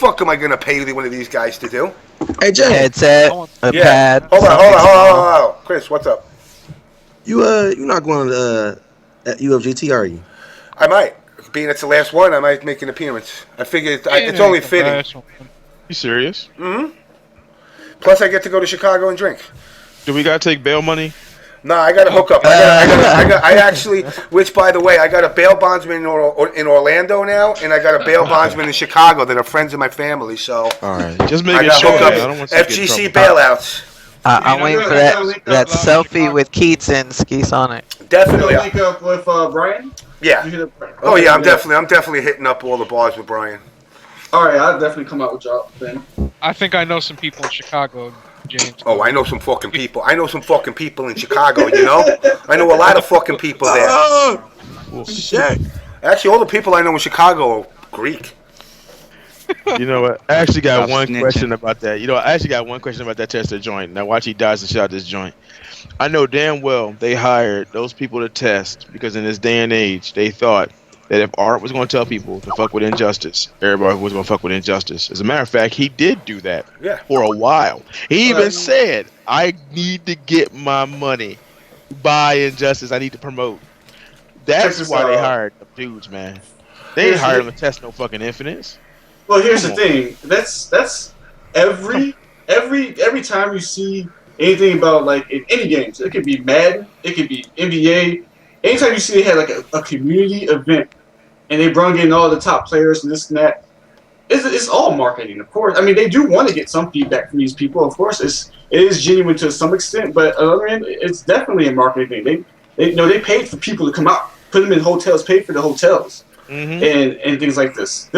fuck am I gonna pay one of these guys to do? Hey, Jay. Headset, a pad. Hold on. Chris, what's up? You not going to UFGT, are you? I might. Being it's the last one, I might make an appearance. I figure it's only fitting. You serious? Mm-hmm. Plus, I get to go to Chicago and drink. Do we gotta take bail money? Nah, I got a hookup. I actually, which by the way, I got a bail bondsman in Orlando now, and I got a bail bondsman in Chicago that are friends of my family. So, all right, just making sure. I don't want to FGC bailouts. I'm waiting for that selfie with Keats and Ski Sonic. Definitely. Link up with Brian. Yeah. Oh yeah, I'm definitely hitting up all the bars with Brian. All right, I'll definitely come out with y'all then. I think I know some people in Chicago, James. Oh, I know some fucking people. I know some fucking people in Chicago, you know? I know a lot of fucking people there. Oh, shit. Actually, all the people I know in Chicago are Greek. You know what? I actually got one question about that. I actually got one question about that tester joint. Now watch he dies and shot this joint. I know damn well they hired those people to test because in this day and age, they thought that if Art was going to tell people to fuck with injustice, everybody was going to fuck with injustice. As a matter of fact, he did do that for a while. He even said, I need to get my money by injustice. I need to promote. That's why they hired the dudes, man. They didn't hire them to test no fucking infinites. Well, here's the thing. That's every time you see anything about like in any games, it could be Madden, it could be NBA. Anytime you see they had like a community event and they brought in all the top players and this and that, it's all marketing, of course. I mean, they do want to get some feedback from these people. Of course, it is genuine to some extent, but on the other end, it's definitely a marketing thing. They paid for people to come out, put them in hotels, paid for the hotels, and things like this.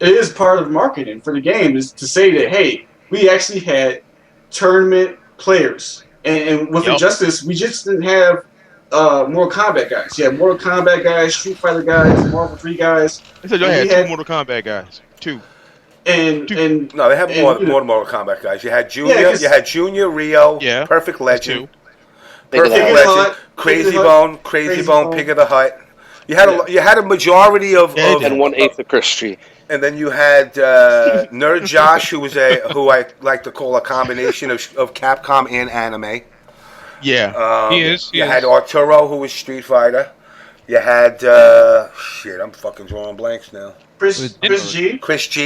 It is part of marketing for the game is to say that, hey, we actually had tournament players. And with Injustice, we just didn't have Mortal Kombat guys. You had Mortal Kombat guys, Street Fighter guys, Marvel 3 guys. They said y'all had two Mortal Kombat guys. Two. And no, they have more Mortal Kombat guys. You had Junior, Rio, Perfect Legend, Crazy Bone, Pig of the Hut. You had a majority of and 1/8 of Chris Street. And then you had Nerd Josh, who I like to call a combination of Capcom and anime. Yeah, he is. You had Arturo, who was Street Fighter. You had I'm fucking drawing blanks now. Chris G,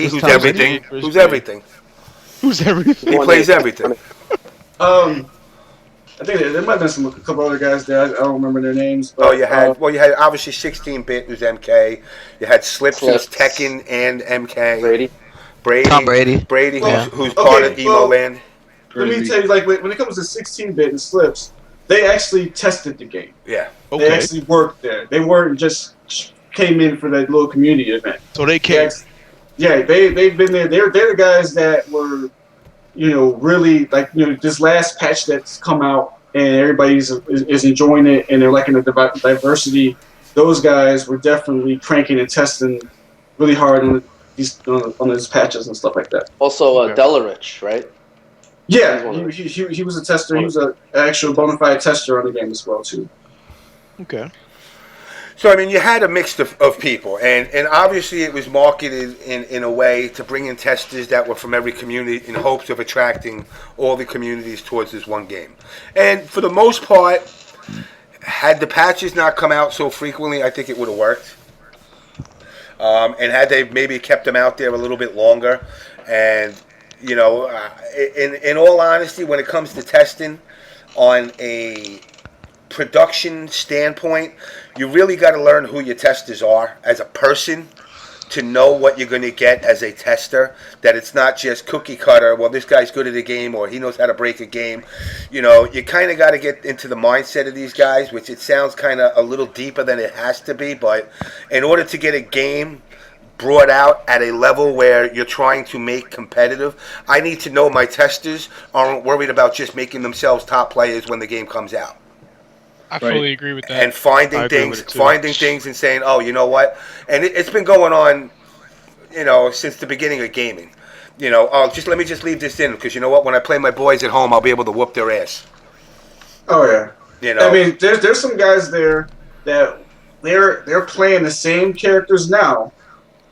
who's everything. Who's everything. He plays everything. I think there might have been a couple other guys there. I don't remember their names. But, you had obviously 16-bit who's MK. You had Slips who's Tekken and MK. Brady. Tom Brady. Who's part of Emo Land. Let me tell you, like when it comes to 16-bit and Slips, they actually tested the game. Yeah. Okay. They actually worked there. They weren't just came in for that little community event. So they came. They've been there. They're the guys that were, really like this last patch that's come out and everybody's is enjoying it and they're liking the diversity. Those guys were definitely cranking and testing really hard on these patches and stuff like that. Also, Delarich, right? Yeah, he was a tester. He was an actual bona fide tester on the game as well too. Okay. So, I mean, you had a mix of people, and obviously it was marketed in a way to bring in testers that were from every community in hopes of attracting all the communities towards this one game. And for the most part, had the patches not come out so frequently, I think it would have worked. And had they maybe kept them out there a little bit longer, and, in all honesty, when it comes to testing on a production standpoint, you really got to learn who your testers are as a person to know what you're going to get as a tester, that it's not just cookie cutter, well, this guy's good at a game or he knows how to break a game. You kind of got to get into the mindset of these guys, which it sounds kind of a little deeper than it has to be, but in order to get a game brought out at a level where you're trying to make competitive, I need to know my testers aren't worried about just making themselves top players when the game comes out. I fully agree with that. And finding things and saying, oh, you know what? And it's been going on, since the beginning of gaming. Let me leave this in because you know what? When I play my boys at home, I'll be able to whoop their ass. Oh yeah. I mean, there's some guys there that they're playing the same characters now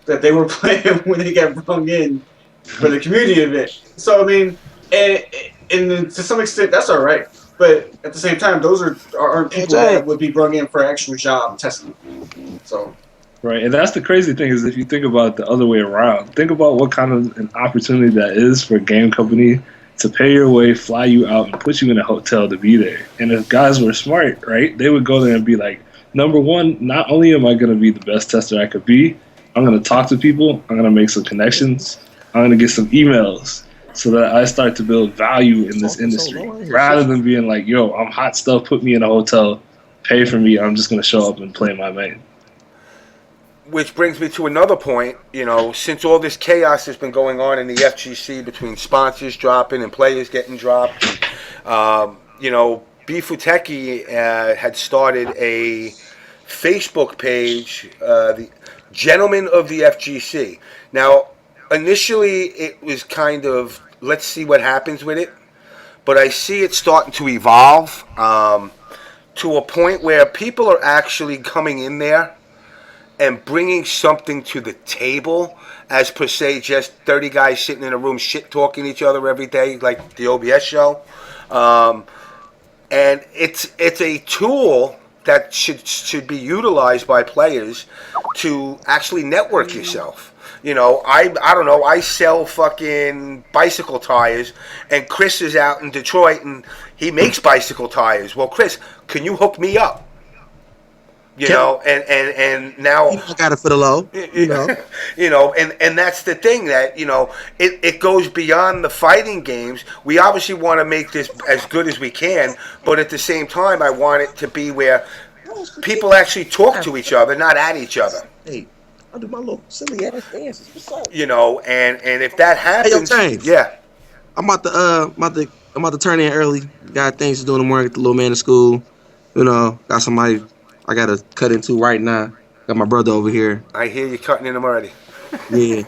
that they were playing when they got brung in for the community event. So I mean, and to some extent that's all right. But at the same time, those aren't people that would be brung in for actual job testing. So. Right, and that's the crazy thing is if you think about it the other way around, think about what kind of an opportunity that is for a game company to pay your way, fly you out, and put you in a hotel to be there. And if guys were smart, right, they would go there and be like, number one, not only am I going to be the best tester I could be, I'm going to talk to people, I'm going to make some connections, I'm going to get some emails so that I start to build value in this industry. Rather than being like, yo, I'm hot stuff, put me in a hotel, pay for me, I'm just going to show up and play my main. Which brings me to another point, since all this chaos has been going on in the FGC between sponsors dropping and players getting dropped, Bifuteki had started a Facebook page, the Gentlemen of the FGC. Now, initially it was kind of, let's see what happens with it, but I see it starting to evolve to a point where people are actually coming in there and bringing something to the table as per se just 30 guys sitting in a room shit talking each other every day like the OBS show. And it's a tool that should be utilized by players to actually network yourself. I don't know, I sell fucking bicycle tires and Chris is out in Detroit and he makes bicycle tires. Well, Chris, can you hook me up? And now I got it for the low. And that's the thing that it goes beyond the fighting games. We obviously want to make this as good as we can, but at the same time, I want it to be where people actually talk to each other, not at each other. Hey, I'll do my little silly ass dances. What's up? And if that happens, hey, James, yeah, I'm about to turn in early. Got things to do in the morning. Get the little man to school. Got somebody I gotta cut into right now. Got my brother over here. I hear you cutting in him already. Yeah. You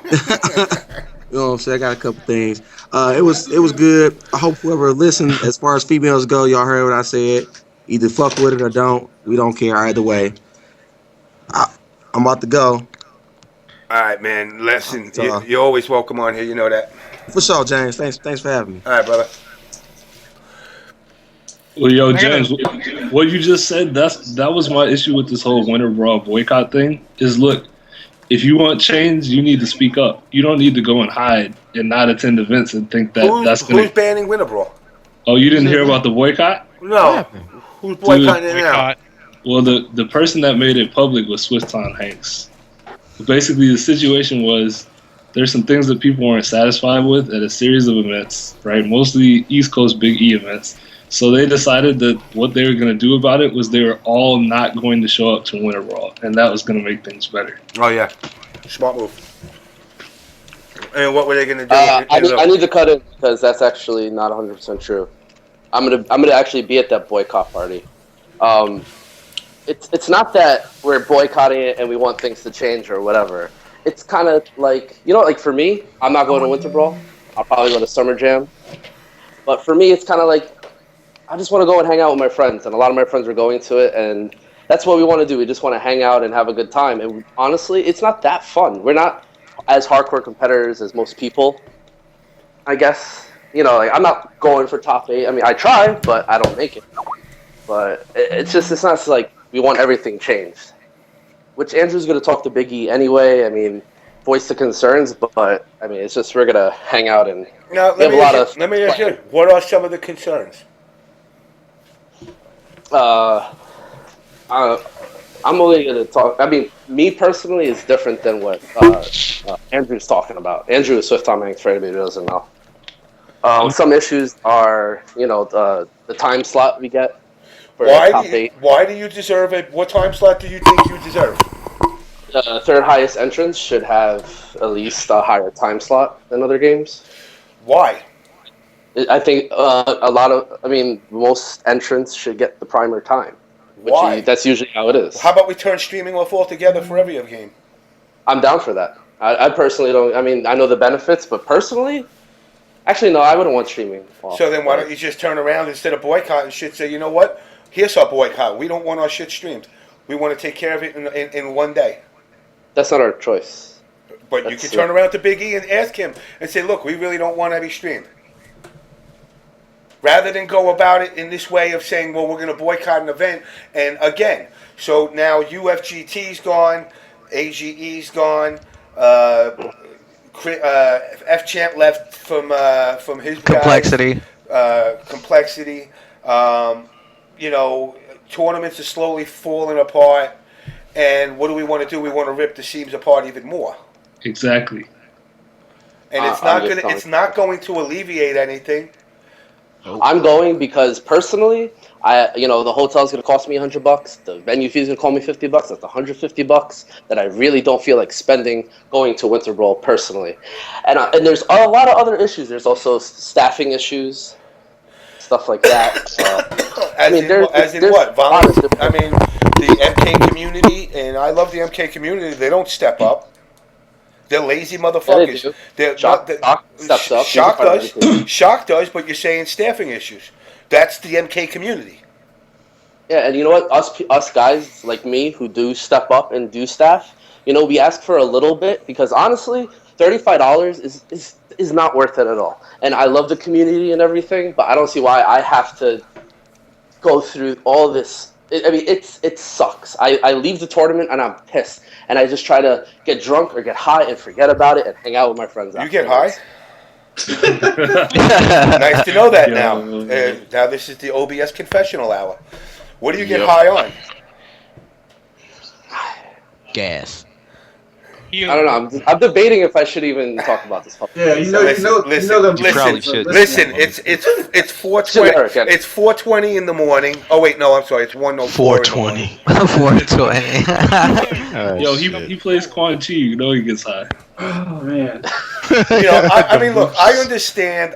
know what I'm saying? I got a couple things. It was good. I hope whoever listened, as far as females go, y'all heard what I said. Either fuck with it or don't. We don't care either way. I'm about to go. All right, man. Listen, you're always welcome on here. You know that. For sure, James. Thanks for having me. All right, brother. Well, yo, James, what you just said, that was my issue with this whole Winter Brawl boycott thing, is look, if you want change, you need to speak up. You don't need to go and hide and not attend events and think that that's going to... Who's banning Winter Brawl? Oh, you didn't hear about the boycott? No. Who's boycotting it now? Well, the person that made it public was Swift Hanks. Basically, the situation was there's some things that people weren't satisfied with at a series of events, right? Mostly East Coast Big E events. So they decided that what they were going to do about it was they were all not going to show up to Winter Brawl, and that was going to make things better. Oh, yeah. Smart move. And what were they going to do? I need to cut in because that's actually not 100% true. I'm gonna actually be at that boycott party. It's not that we're boycotting it and we want things to change or whatever. It's kind of like, like for me, I'm not going to Winter Brawl. I'll probably go to Summer Jam. But for me, it's kind of like, I just want to go and hang out with my friends, and a lot of my friends are going to it, and that's what we want to do. We just want to hang out and have a good time. And honestly, it's not that fun. We're not as hardcore competitors as most people, I guess. I'm not going for top 8. I mean, I try, but I don't make it. But it's not like we want everything changed. Which Andrew's going to talk to Big E anyway. I mean, voice the concerns, but I mean, it's just we're going to hang out and let me ask you, what are some of the concerns? I'm only going to talk. I mean, me personally is different than what Andrew's talking about. Andrew is Swift Hanks for anybody who doesn't know. Some issues are, the time slot we get for top 8. Why do you deserve it? What time slot do you think you deserve? The third highest entrance should have at least a higher time slot than other games. Why? I think most entrants should get the primer time. Why? That's usually how it is. How about we turn streaming off altogether for every game? I'm down for that. I personally don't. I mean, I know the benefits, but personally, actually, no, I wouldn't want streaming off. So then why don't you just turn around instead of boycotting shit, say, you know what? Here's our boycott. We don't want our shit streamed. We want to take care of it in one day. That's not our choice. But you can turn around to Big E and ask him and say, look, we really don't want to be streamed. Rather than go about it in this way of saying, well, we're going to boycott an event. And again, so now UFGT's gone, AGE's gone, F-Champ left from his Complexity. guys. Complexity. You know, tournaments are slowly falling apart. And what do we want to do? We want to rip the seams apart even more. Exactly. And it's not going to alleviate anything. I'm going because personally, the hotel's gonna cost me $100. The venue fee's gonna cost me $50. That's $150 that I really don't feel like spending going to Winter Brawl personally. And there's a lot of other issues. There's also staffing issues, stuff like that. I mean, the MK community, and I love the MK community. They don't step up. They're lazy motherfuckers. Shock steps up. Shock does, but you're saying staffing issues. That's the MK community. Yeah, and you know what? Us guys like me who do step up and do staff, we ask for a little bit because honestly, $35 is not worth it at all. And I love the community and everything, but I don't see why I have to go through all this. It sucks. I leave the tournament and I'm pissed. And I just try to get drunk or get high and forget about it and hang out with my friends. You get high? Nice to know that now. Now this is the OBS confessional hour. What do you get high on? Gas. I don't know. I'm debating if I should even talk about this. Yeah, Listen. It's 4:20. It's 4:20 in the morning. Oh wait, no, I'm sorry. It's 1:04. 4:20. 4:20. Yo, he plays Quan Chi. You know he gets high. Oh man. I mean, look. I understand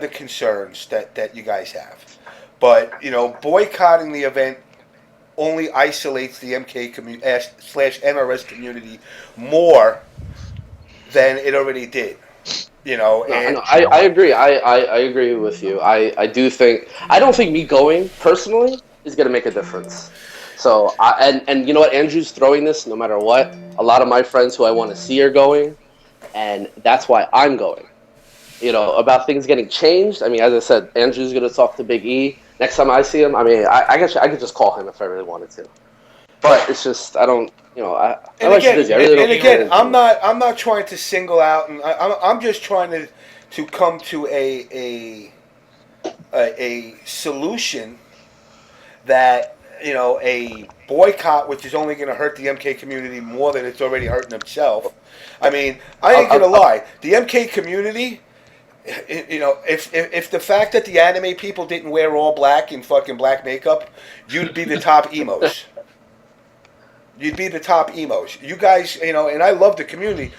the concerns that you guys have, but boycotting the event only isolates the MK /NRS community more than it already did. I agree. I agree with you. I don't think me going personally is going to make a difference. So and you know what? Andrew's throwing this no matter what. A lot of my friends who I want to see are going, and that's why I'm going. About things getting changed. I mean, as I said, Andrew's going to talk to Big E. Next time I see him, I mean, I guess I could just call him if I really wanted to. But it's just I don't, again, I'm not trying to single out, and I'm just trying to come to a solution that a boycott, which is only going to hurt the MK community more than it's already hurting himself. I mean, I ain't gonna lie, the MK community. If the fact that the anime people didn't wear all black and fucking black makeup, you'd be the top emos. You'd be the top emos. You guys, and I love the community.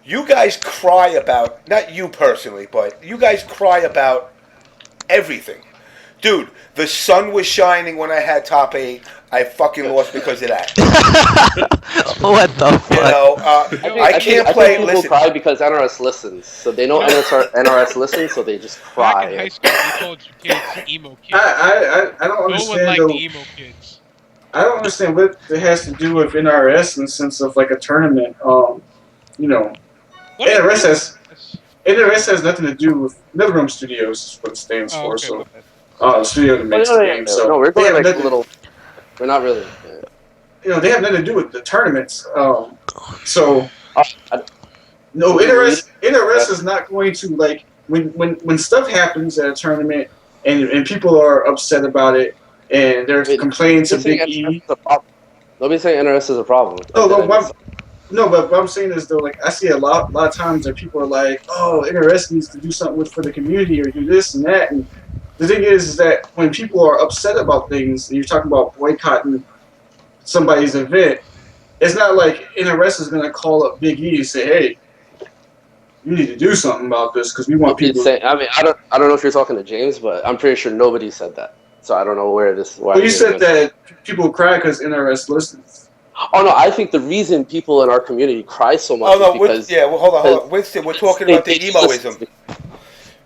You guys cry about, not you personally, but you guys cry about everything. Dude, the sun was shining when I had top 8. I fucking lost because of that. What the fuck? I can't play. People listen, cry because NRS listens, so they know NRS listens, so they just cry. Back in high school, we called you kids emo kids. I don't understand. No one liked the emo kids. I don't understand what it has to do with NRS in the sense of like a tournament. NRS has nothing to do with NetherRealm Studios, is what it stands for. Okay, so, studio that makes the game. So no, we're going like a little. We're not really. They have nothing to do with the tournaments. NRS is not going to like when stuff happens at a tournament and people are upset about it and there's complaining to Big E. Nobody's saying NRS is a problem. No, but what I'm saying is though, like I see a lot of times that people are like, "Oh, NRS needs to do something for the community or do this and that." And the thing is that when people are upset about things, and you're talking about boycotting somebody's event, it's not like NRS is going to call up Big E and say, "Hey, you need to do something about this because we want people." I don't know if you're talking to James, but I'm pretty sure nobody said that. So I don't know where this. Well, you said that people cry because NRS listens. Oh no, I think the reason people in our community cry so much is because... hold on. Winston, we're talking about the emoism.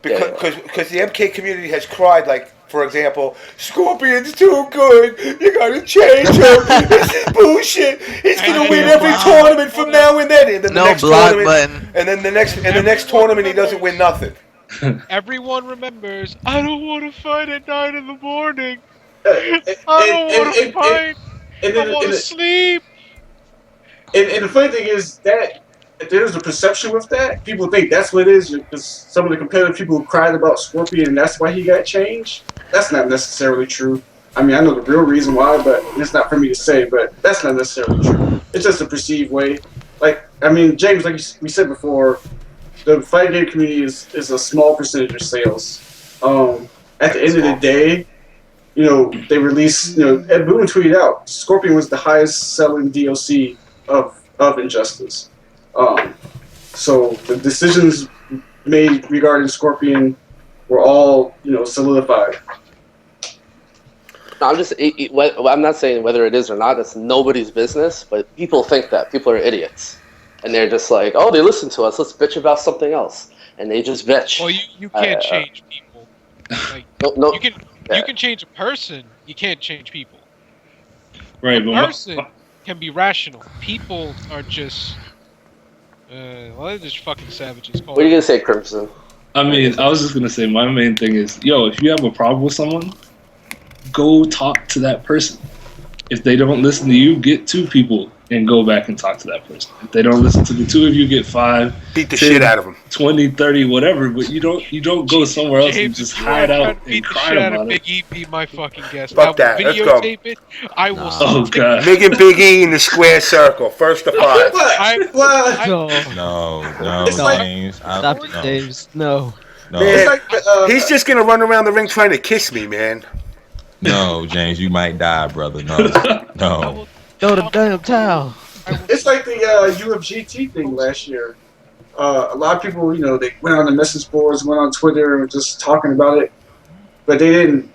Because the MK community has cried like for example, Scorpion's too good. You gotta change him. This is bullshit. He's gonna win every tournament from now and then. And then No block button. And then the next tournament, he doesn't win nothing. Everyone remembers. I don't want to fight at 9 in the morning. I I don't want to fight. I want to sleep. And the funny thing is that there's a perception with that. People think that's what it is. Because some of the competitive people cried about Scorpion, and that's why he got changed. That's not necessarily true. I mean, I know the real reason why, but it's not for me to say. But that's not necessarily true. It's just a perceived way. Like, I mean, James, like we said before, the fighting game community is a small percentage of sales. At the end of the day, you know, they released, you know, Ed Boon tweeted out, Scorpion was the highest selling DLC of Injustice. So the decisions made regarding Scorpion were all, you know, solidified. No, I'm not saying whether it is or not. It's nobody's business, but people think that. People are idiots. And they're just like, oh, they listen to us. Let's bitch about something else. And they just bitch. Well, you can't change people. Like, no, you can change a person. You can't change people. Right, A person can be rational. People are just... well, they're just fucking savages. What are you going to say, Crimson? I mean, I was just going to say, my main thing is, yo, if you have a problem with someone, go talk to that person. If they don't listen to you, get 2 people and go back and talk to that person. If they don't listen to the 2 of you, get 5. Beat the 10, shit out of them. 20, 30, whatever, but you don't go somewhere else and just hide out and cry about it. Big E be my fucking guest. Fuck that. Let's go. Videotape it. I will. Oh, God. Big and Big E in the square circle. First to 5. No, like- James. Stop it, James. No. No, Man, like, he's just gonna run around the ring trying to kiss me, man. no, James, you might die, brother. No, no. Throw the damn towel. It's like the UFGT thing last year. A lot of people, you know, they went on the message boards, went on Twitter, and were just talking about it, but they didn't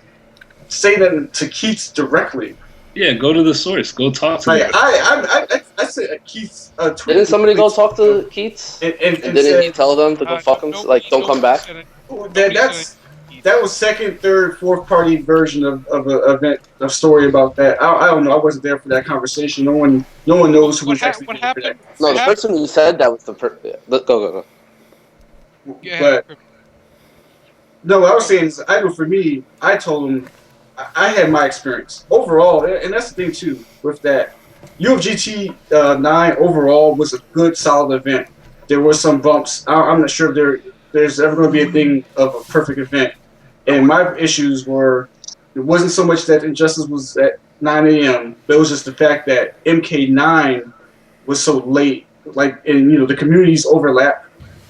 say that to Keats directly. Yeah, go to the source. Go talk to them. I said Keats. Didn't somebody go talk to Keats? And didn't he tell them to go fuck them? Like, don't come back? That was second, third, fourth party version of an event, a story about that. I don't know. I wasn't there for that conversation. No one knows who was actually. What happened? No, the person who said that was the go. But no, what I was saying is, I know for me, I told him I had my experience overall, and that's the thing too with that. UFGT 9 overall was a good, solid event. There were some bumps. I'm not sure if there's ever going to be a thing of a perfect event. And my issues were, it wasn't so much that Injustice was at 9 a.m., but it was just the fact that MK9 was so late. Like, and you know, the communities overlap.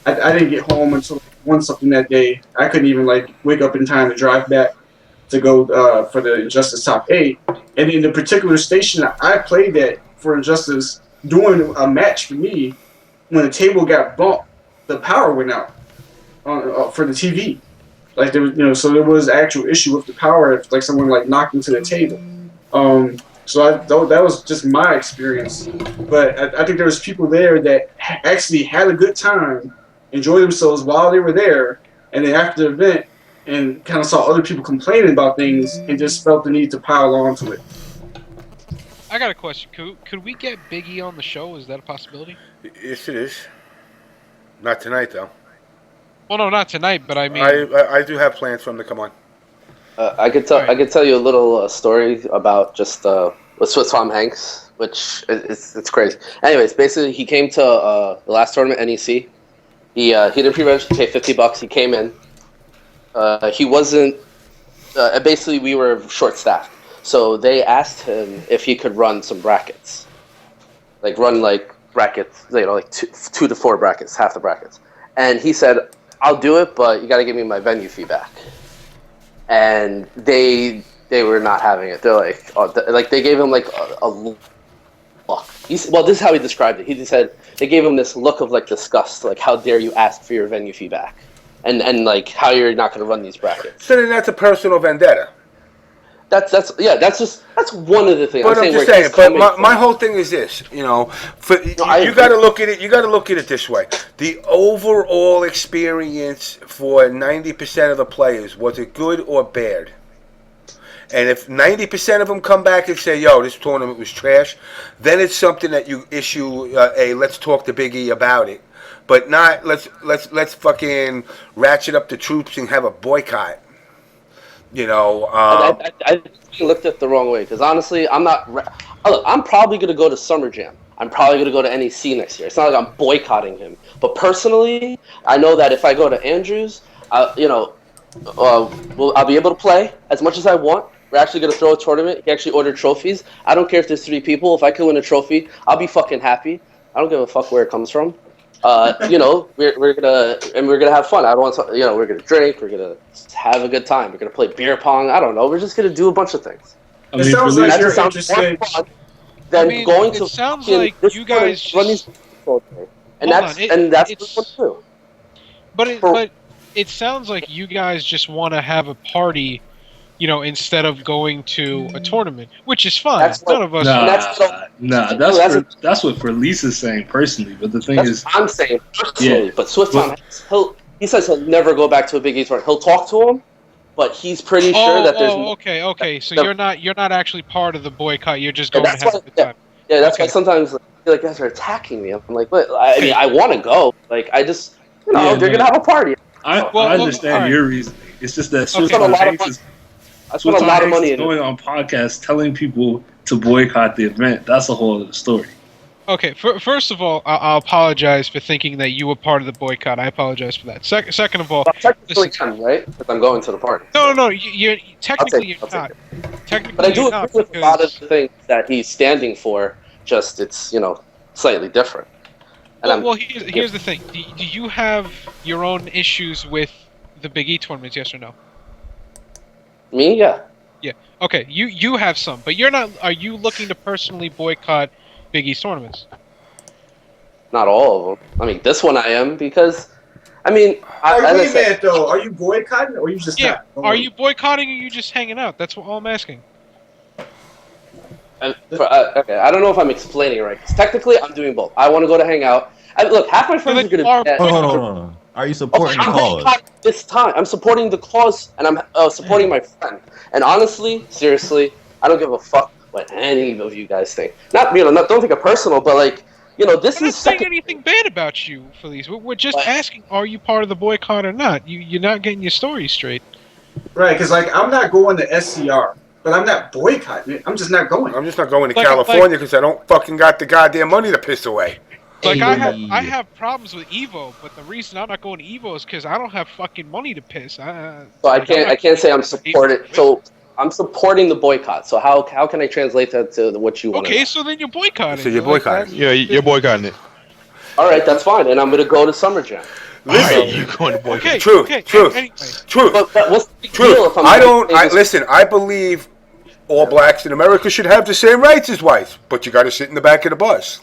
I didn't get home until 1 something that day. I couldn't even like wake up in time to drive back to go for the Injustice Top 8. And in the particular station I played at for Injustice, during a match for me, when the table got bumped, the power went out for the TV. Like there was, you know, so there was actual issue with the power. If like someone like knocked into the table. So that was just my experience. But I think there was people there that actually had a good time, enjoyed themselves while they were there, and then after the event, and kind of saw other people complaining about things, and just felt the need to pile onto it. I got a question. Could we get Big E on the show? Is that a possibility? Yes, it is. Not tonight, though. Well, no, not tonight, but I mean... I do have plans for him to come on. I could tell you a little story about just with Tom Hanks, which it's crazy. Anyways, basically he came to the last tournament, NEC. He didn't pre-register, paid $50. He came in. He wasn't. Basically, we were short-staffed, so they asked him if he could run some brackets, like brackets, you know, like two to four brackets, half the brackets. And he said, "I'll do it, but you got to give me my venue fee back." And they were not having it. They're like, they gave him like a look. Well, this is how he described it. He said they gave him this look of like disgust, like how dare you ask for your venue fee back, and like how you're not going to run these brackets. So then that's a personal vendetta. That's one of the things. But I'm just saying. But my whole thing is this, you know, you got to look at it. You got to look at it this way: the overall experience for 90% of the players, was it good or bad? And if 90% of them come back and say, "Yo, this tournament was trash," then it's something that you issue a let's talk to Big E about it. But not let's fucking ratchet up the troops and have a boycott. You know, I looked at it the wrong way because honestly, I'm not. Look, I'm probably gonna go to Summer Jam. I'm probably gonna go to NEC next year. It's not like I'm boycotting him. But personally, I know that if I go to Andrews, I'll be able to play as much as I want. We're actually gonna throw a tournament. He actually ordered trophies. I don't care if there's 3 people. If I can win a trophy, I'll be fucking happy. I don't give a fuck where it comes from. We're gonna have fun. I don't want to, we're gonna drink. We're gonna have a good time. We're gonna play beer pong. I don't know. We're just gonna do a bunch of things. It sounds like you're interested. Then going to it sounds like you guys just, and that's what we want to do. But it sounds like you guys just want to have a party, instead of going to a tournament, which is fine. None of us. That's what Pherleece is saying personally. But the thing is, I'm saying personally. But Swift he says he'll never go back to a Big E tournament. He'll talk to him, but he's pretty sure that there's. Okay. So you're not actually part of the boycott. You're just going to have a good time. Yeah, that's why sometimes I feel like guys are attacking me. I'm like, but I mean, I want to go. Like, I just, they're gonna have a party. I understand your reasoning. It's just that Swift I spent a lot of money going on podcasts telling people to boycott the event. That's a whole other story. Okay, first of all, I'll apologize for thinking that you were part of the boycott. I apologize for that. Second of all, technically, right? Because I'm going to the party. No, you're technically you're not. Technically, but I do agree with a lot of the things that he's standing for. Just it's slightly different. And here's the thing. Do you have your own issues with the Big E tournaments? Yes or no? Me, yeah. Yeah. Okay. You have some, but you're not. Are you looking to personally boycott Big E's tournaments? Not all of them. I mean, this one I am because, wait a minute though. Are you boycotting or are you just not? Are you boycotting or are you just hanging out? That's what I'm asking. Okay, I don't know if I'm explaining it right. 'Cause technically, I'm doing both. I want to go to hang out. Look, half my friends are going to. Hold on. Are you supporting the cause? This time, I'm supporting the cause, and I'm supporting my friend. And honestly, seriously, I don't give a fuck what any of you guys think. Don't think it personal, but this I'm is not saying anything bad about you, Pherleece. We're just asking, are you part of the boycott or not? You're not getting your story straight. Right, because I'm not going to SCR, but I'm not boycotting it. I'm just not going. I'm just not going to California because I don't fucking got the goddamn money to piss away. Like I have problems with Evo, but the reason I'm not going to Evo is because I don't have fucking money to piss. So I can't say I'm supporting. So I'm supporting the boycott. So how can I translate that to what you want? Okay, so then you're boycotting. So you're boycotting. Yeah, you're boycotting it. All right, that's fine, and I'm gonna go to Summer Jam. Listen, you're going to boycott. Okay, Truth. Anyway. But what's the deal if I'm listen. I believe all blacks in America should have the same rights as whites, but you got to sit in the back of the bus.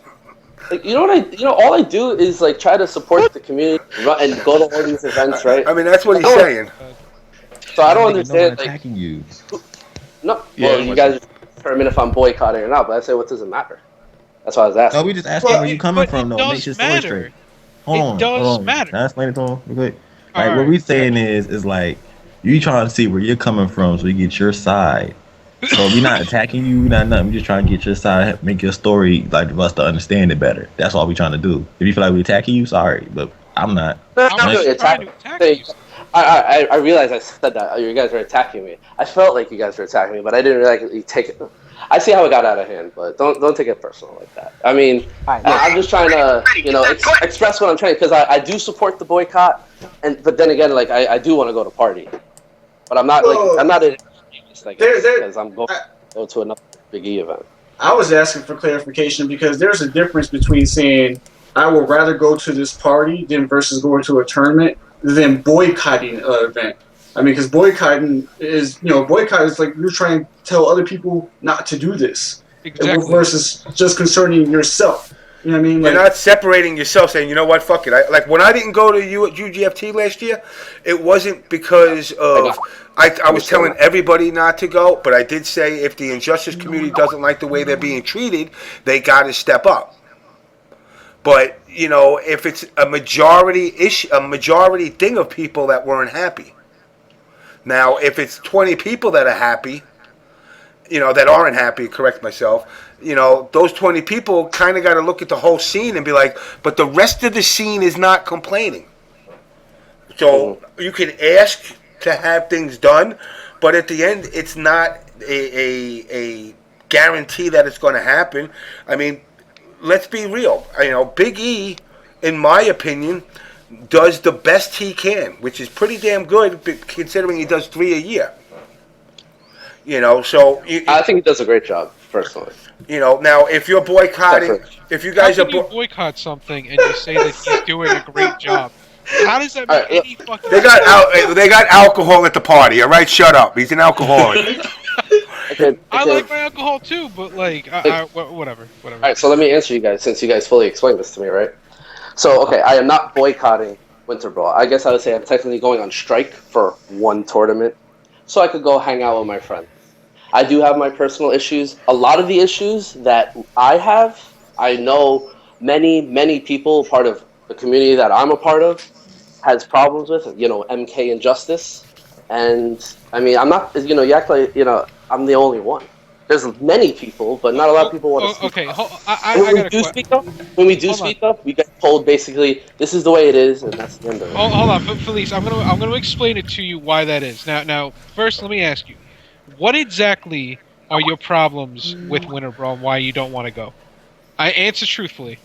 All I do is try to support the community and go to all these events, right? I mean, that's what he's saying. So I don't understand. Attacking you. No, you guys determine if I'm boycotting or not. But I say, what does it matter? That's why I was asking. No, we just asking where you coming from, though. Make your story straight. Hold on. Matter. Can I explain it to him real quick? What we saying is you trying to see where you're coming from so you get your side. So we're not attacking you, we're not nothing. We're just trying to get your side, make your story for us to understand it better. That's all we're trying to do. If you feel like we're attacking you, sorry, but I'm not. I'm not trying to attack you. I realized I said that. You guys were attacking me. I felt like you guys were attacking me, but I didn't really you take it. I see how it got out of hand, but don't take it personal like that. I mean, I'm just trying to express what I'm trying, because I do support the boycott, but then again, I do want to go to party, but I'm not I'm not in because I'm going to go to another Big E event. I was asking for clarification because there's a difference between saying I would rather go to this party than versus going to a tournament than boycotting an event. I mean, because boycotting is like you're trying to tell other people not to do this. Exactly. Versus just concerning yourself. You know what I mean? You're not separating yourself, saying, you know what, fuck it. When I didn't go to UGFT last year, it wasn't because of... I was telling everybody not to go, but I did say if the injustice community doesn't like the way they're being treated, they got to step up. But, if it's a majority thing of people that weren't happy. Now, if it's 20 people that are happy, that aren't happy, correct myself, those 20 people kind of got to look at the whole scene and be like, but the rest of the scene is not complaining. So you can ask to have things done, but at the end, it's not a guarantee that it's going to happen. I mean, let's be real. Big E, in my opinion, does the best he can, which is pretty damn good considering he does 3 a year. So I think he does a great job, personally. Now if you're boycotting, if you guys How can you boycott something and you say that he's doing a great job? How does that make any fucking They got alcohol at the party, all right? Shut up. He's an alcoholic. I like my alcohol too, but whatever. All right, so let me answer you guys, since you guys fully explained this to me, right? So, okay, I am not boycotting Winter Brawl. I guess I would say I'm technically going on strike for one tournament, so I could go hang out with my friends. I do have my personal issues. A lot of the issues that I have, I know many people, part of the community that I'm a part of, has problems with, MK Injustice. And, I mean, I'm not, you act like, I'm the only one. There's many people, but not a lot of people want to speak up. When we do speak up, we get told basically, this is the way it is, and that's the end of it. Hold on, Pherleece, I'm gonna explain it to you why that is. Now, first, let me ask you, what exactly are your problems with Winter Brawl and why you don't want to go? I answer truthfully.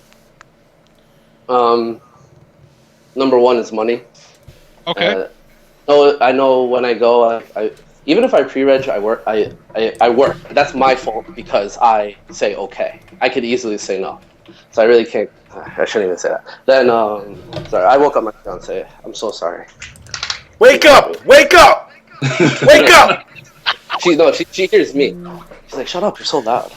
Number one is money. Okay. I know when I go, I even if I pre-reg, I work. I work. That's my fault because I say okay. I could easily say no, so I really can't. I shouldn't even say that. Then, sorry, I woke up my fiance. I'm so sorry. Wake up! Wake up! Wake up! She hears me. She's like, shut up! You're so loud.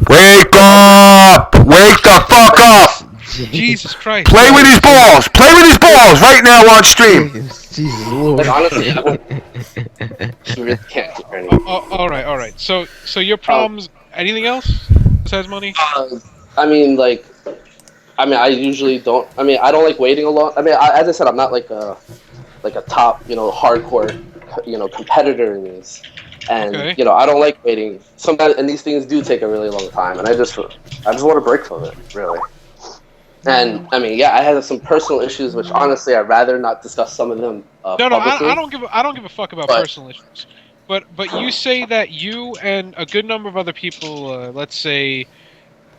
Wake up! Wake the fuck up! Jesus Christ! Play with his balls! Play with his balls right now on stream. Jesus Lord. Like, honestly, you really can't hear anything. All right. So your problems? Anything else besides money? I usually don't. I don't like waiting a lot. As I said, I'm not like a top, hardcore, competitor in these. And I don't like waiting. Sometimes, and these things do take a really long time, and I just want a break from it, really. And I have some personal issues, which honestly I'd rather not discuss some of them. Publicly. I don't give a fuck about personal issues. But you say that you and a good number of other people, let's say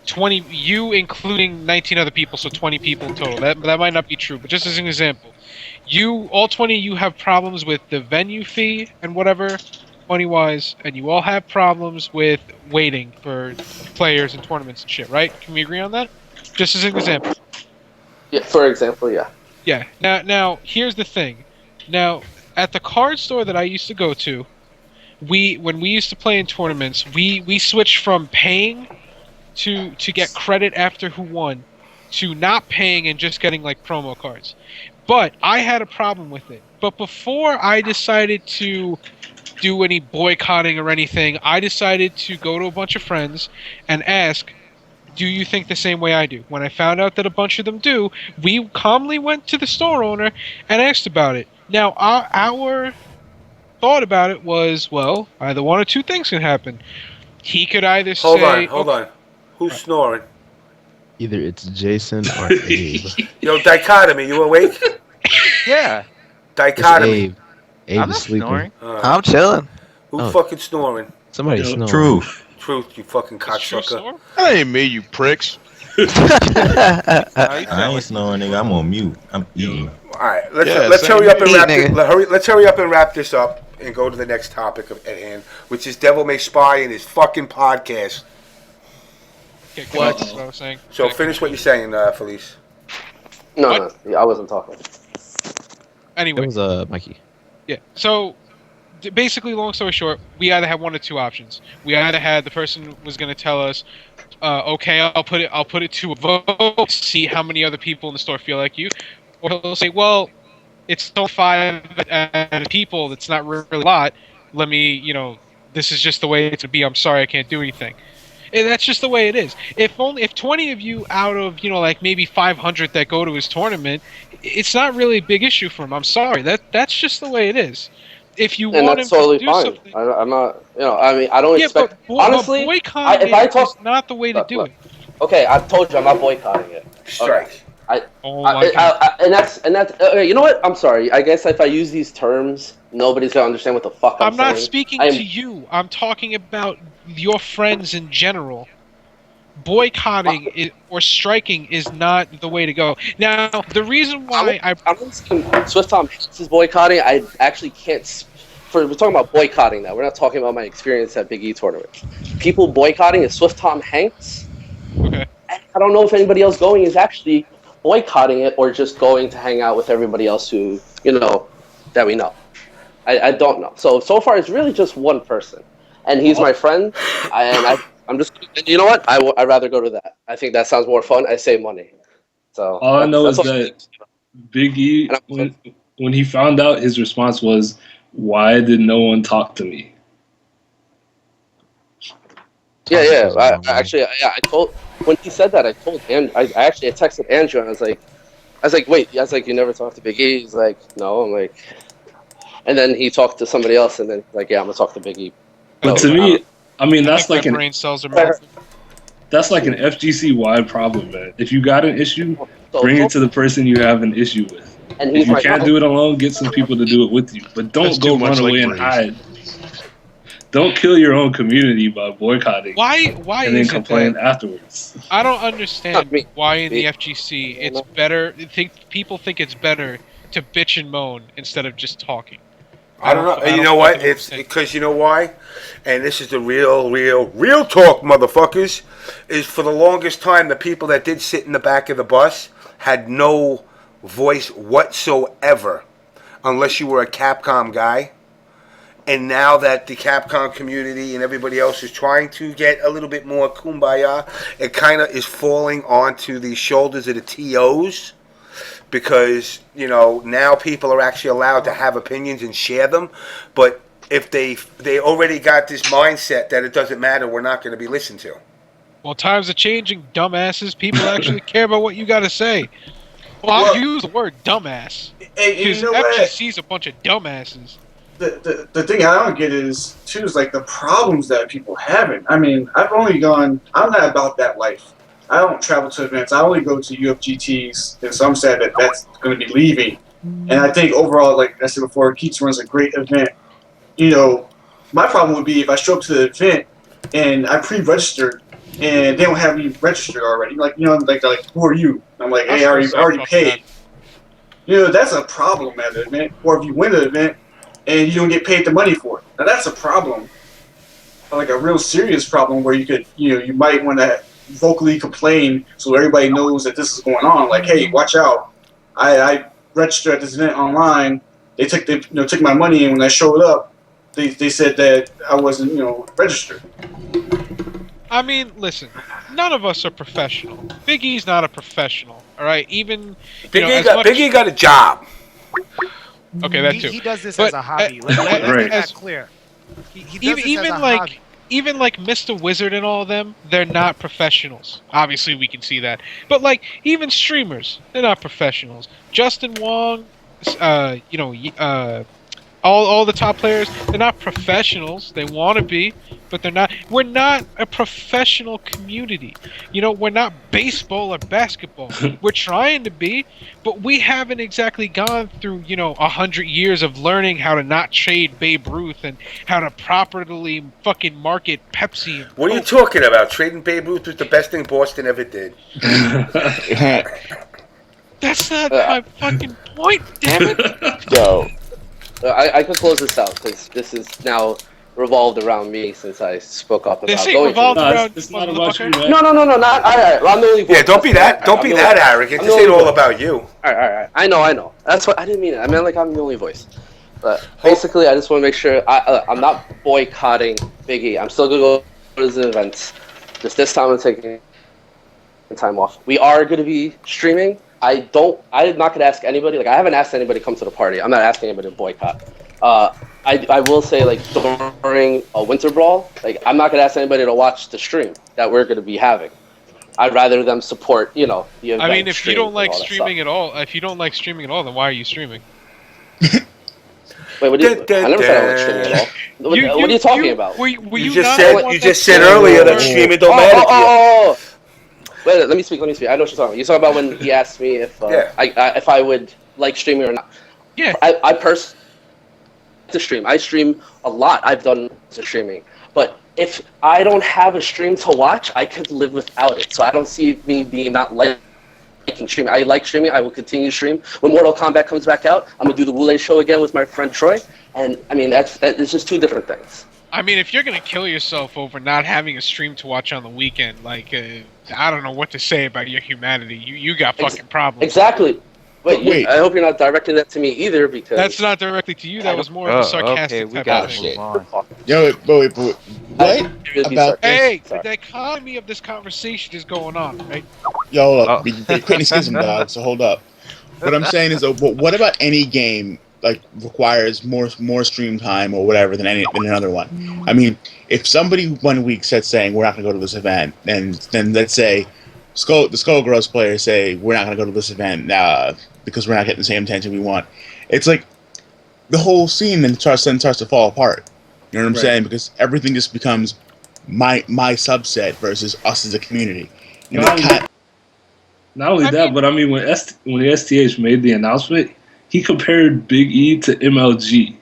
20, you including 19 other people, so 20 people in total. That might not be true, but just as an example, all 20 of you have problems with the venue fee and whatever, money-wise, and you all have problems with waiting for players and tournaments and shit, right? Can we agree on that? Just as an example. Yeah, for example, yeah. Yeah. Now, here's the thing. Now, at the card store that I used to go to, when we used to play in tournaments, we switched from paying to get credit after who won to not paying and just getting like promo cards. But I had a problem with it. But before I decided to do any boycotting or anything, I decided to go to a bunch of friends and ask, do you think the same way I do? When I found out that a bunch of them do, we calmly went to the store owner and asked about it. Now, our thought about it was, well, either one or two things can happen. He could either say... Hold on. Who's snoring? Either it's Jason or Abe. Yo, Dichotomy, you awake? Yeah. Dichotomy. Abe I'm is not sleeping. snoring. I'm chilling. Who's fucking snoring? Somebody's snoring. Truf. Truth, you fucking cocksucker. That ain't me, you pricks. I ain't snoring, nigga. I'm on mute. I'm eating. All right, let's hurry up and wrap this. Let's hurry up and wrap this up and go to the next topic at hand, which is DevilMaySpy and his fucking podcast. What? That's what I was saying. So finish what you're saying, Pherleece. No, I wasn't talking. Anyway, It was Mikey. Yeah. So basically, long story short, we either had one or two options. We either had the person was going to tell us, "Okay, I'll put it to a vote, see how many other people in the store feel like you," or he'll say, "Well, it's still 5 people. That's not really a lot. Let me, this is just the way it's to be. I'm sorry, I can't do anything." And that's just the way it is. If 20 of you out of like maybe 500 that go to his tournament, it's not really a big issue for him. I'm sorry. That's just the way it is. if you And want that's him totally to do fine. something, I'm not, I mean, I don't expect. Honestly, boycotting if I is talk, not the way to do it. Okay, I've told you I'm not boycotting it. Strike. Okay. Oh my God. And that's okay, you know what? I'm sorry. I guess if I use these terms, nobody's gonna understand what the fuck I'm saying. I'm not speaking to you. I'm talking about your friends in general. Boycotting or striking is not the way to go. Now, the reason why I'm saying Swift Tom Hanks is boycotting. I actually can't. We're talking about boycotting now. We're not talking about my experience at Big E tournament. People boycotting is Swift Tom Hanks. Okay. I don't know if anybody else going is actually boycotting it or just going to hang out with everybody else who that we know. I don't know. So far it's really just one person, and he's my friend. I'm just, you know what? I'd rather go to that. I think that sounds more fun. I save money. So all I know is that Big E, when he found out, his response was, "Why did no one talk to me?" Yeah. I told when he said that. I told I texted Andrew and I was like, wait. I was like, you never talked to Big E? He's like, no. I'm like, and then he talked to somebody else, and then like, yeah, I'm gonna talk to Big E. But to me, I mean, that's like an brain cells are massive. That's like an FGC wide problem, man. If you got an issue, bring it to the person you have an issue with. And if you can't do it alone, get some people to do it with you. But don't go run away and hide. Don't kill your own community by boycotting. Why and then is complain it that afterwards? I don't understand why in the FGC it's better. People think it's better to bitch and moan instead of just talking. I don't know. You know what? It's because you know why? And this is the real talk, motherfuckers. Is for the longest time, the people that did sit in the back of the bus had no voice whatsoever, unless you were a Capcom guy. And now that the Capcom community and everybody else is trying to get a little bit more kumbaya, it kind of is falling onto the shoulders of the TOs. Because, now people are actually allowed to have opinions and share them. But if they already got this mindset that it doesn't matter, we're not going to be listened to. Well, times are changing, dumbasses. People actually care about what you got to say. Well, I'll use the word dumbass. Because FGC's a bunch of dumbasses. The thing I don't get is like the problems that people having. I mean, I'm not about that life. I don't travel to events. I only go to UFGTs, and so I'm sad that that's going to be leaving. And I think overall, like I said before, Keats runs a great event. My problem would be if I show up to the event and I pre-registered and they don't have me registered already. Like, like who are you? I'm like, hey, I already paid. That's a problem at the event. Or if you win the event and you don't get paid the money for it, now that's a problem. Like a real serious problem where you could, you might want to vocally complain so everybody knows that this is going on. Like, hey, watch out! I registered at this event online. They took my money, and when I showed up, they said that I wasn't registered. I mean, listen, none of us are professional. Big E's not a professional, all right? Even Big E got a job. Okay, that too. He does this as a hobby. Let's make that clear. He does this as a hobby. Even like Mr. Wizard and all of them, they're not professionals. Obviously, we can see that. But like even streamers, they're not professionals. Justin Wong, all the top players, they're not professionals. They want to be, but they're not. We're not a professional community. We're not baseball or basketball. We're trying to be, but we haven't exactly gone through 100 years of learning how to not trade Babe Ruth and how to properly fucking market Pepsi. What are you talking about? Trading Babe Ruth was the best thing Boston ever did. That's not my fucking point, damn it. So, I could close this out because this is now revolved around me since I spoke up about going to. It's not about you, man. No, not. I'm the only voice. Yeah, don't be that arrogant. This ain't all about you. All right. I know. That's what I didn't mean it. I meant like I'm the only voice. But basically, I just want to make sure I'm not boycotting Big E. I'm still gonna go to the events. Just this time, I'm taking time off. We are going to be streaming. I'm not gonna ask anybody. Like I haven't asked anybody to come to the party. I'm not asking anybody to boycott. I will say like during a winter brawl, like I'm not gonna ask anybody to watch the stream that we're gonna be having. I'd rather them support, the event. I mean, if you don't like streaming at all, then why are you streaming? Wait, I never said I like streaming at all. What are you talking about? You just said earlier that streaming don't matter to you. Oh. Wait, let me speak. I know what you're talking about. You're talking about when he asked me if I would like streaming or not. Yeah. I personally to stream. I stream a lot. I've done streaming. But if I don't have a stream to watch, I could live without it. So I don't see me being not liking streaming. I like streaming. I will continue to stream. When Mortal Kombat comes back out, I'm going to do the Wule show again with my friend Troy. And, I mean, it's just two different things. I mean, if you're going to kill yourself over not having a stream to watch on the weekend, like, I don't know what to say about your humanity. You got fucking problems. Exactly. Wait. I hope you're not directing that to me either, because that's not directly to you. That was more of a sarcastic type of thing. Yo, wait. What? Hey, the dichotomy of this conversation is going on, right? Yo, hold up. You're creating schism, dog. So hold up. What I'm saying is, what about any game like requires more stream time or whatever than another one? I mean, if somebody 1 week said saying we're not going to go to this event, and then let's say the Skullgirls players say we're not going to go to this event because we're not getting the same attention we want. It's like the whole scene then starts to fall apart. You know what I'm saying? Because everything just becomes my subset versus us as a community. You know, not only that, but I mean when the STH made the announcement, he compared Big E to MLG.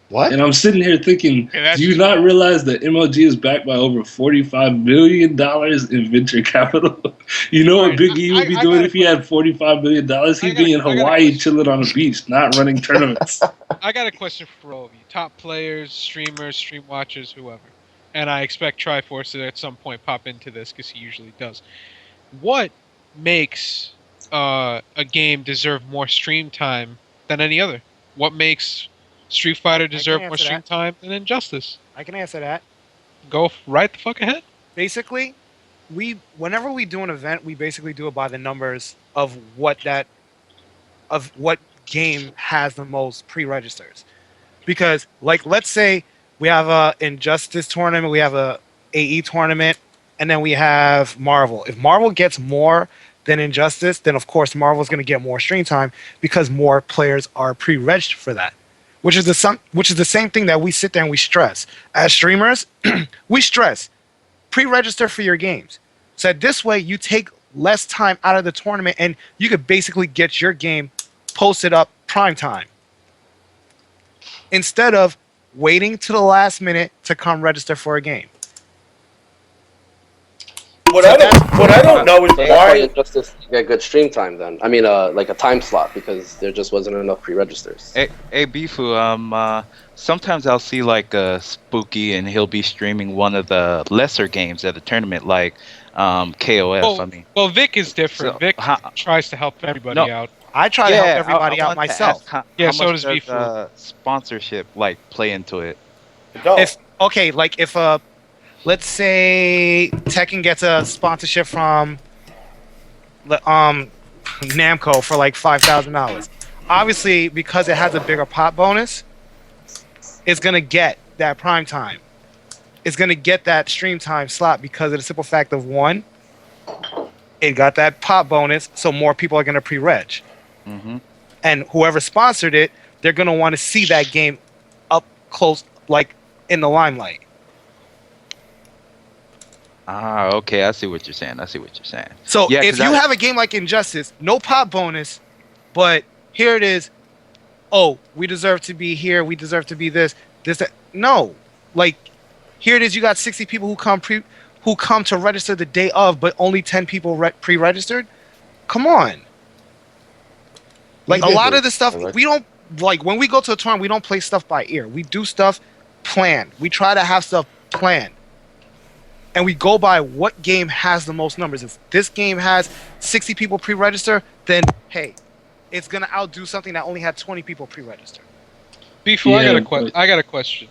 What? And I'm sitting here thinking, do you not realize that MLG is backed by over $45 million in venture capital? You know what Big E would be doing if he had $45 million? He'd be in Hawaii chilling on a beach, not running tournaments. I got a question for all of you. Top players, streamers, stream watchers, whoever. And I expect Triforce to at some point pop into this because he usually does. What makes a game deserve more stream time than any other? What makes Street Fighter deserve more stream time than Injustice? I can answer that. Go right the fuck ahead. Basically, whenever we do an event, we basically do it by the numbers of what game has the most pre-registers. Because, like, let's say we have a Injustice tournament, we have a AE tournament, and then we have Marvel. If Marvel gets more than Injustice, then of course Marvel's going to get more stream time because more players are pre-registered for that. Which is the same thing that we sit there and we stress. As streamers, we stress. Pre-register for your games. So this way you take less time out of the tournament and you could basically get your game posted up prime time. Instead of waiting to the last minute to come register for a game. What I don't know is why Injustice get good stream time then. I mean, like a time slot because there just wasn't enough pre-registers. Hey Bifu, sometimes I'll see like Spooky and he'll be streaming one of the lesser games at the tournament, like KOF. Well, Vic is different. Vic tries to help everybody out. I try to help everybody out myself. How much does sponsorship like play into it? If let's say Tekken gets a sponsorship from Namco for like $5,000. Obviously, because it has a bigger pot bonus, it's gonna get that prime time. It's gonna get that stream time slot because of the simple fact of one, it got that pot bonus, so more people are gonna pre-reg. Mm-hmm. And whoever sponsored it, they're gonna want to see that game up close, like in the limelight. Okay, I see what you're saying. So if you have a game like Injustice, no pop bonus, but here it is. Oh, we deserve to be here. We deserve to be this, that. No, like here it is. You got 60 people who come to register the day of, but only 10 people pre-registered. Come on. Like a lot of the stuff we don't like when we go to a tournament. We don't play stuff by ear. We do stuff planned. We try to have stuff planned. And we go by what game has the most numbers. If this game has 60 people pre-register, then hey, it's gonna outdo something that only had 20 people pre-register. Before I got a question.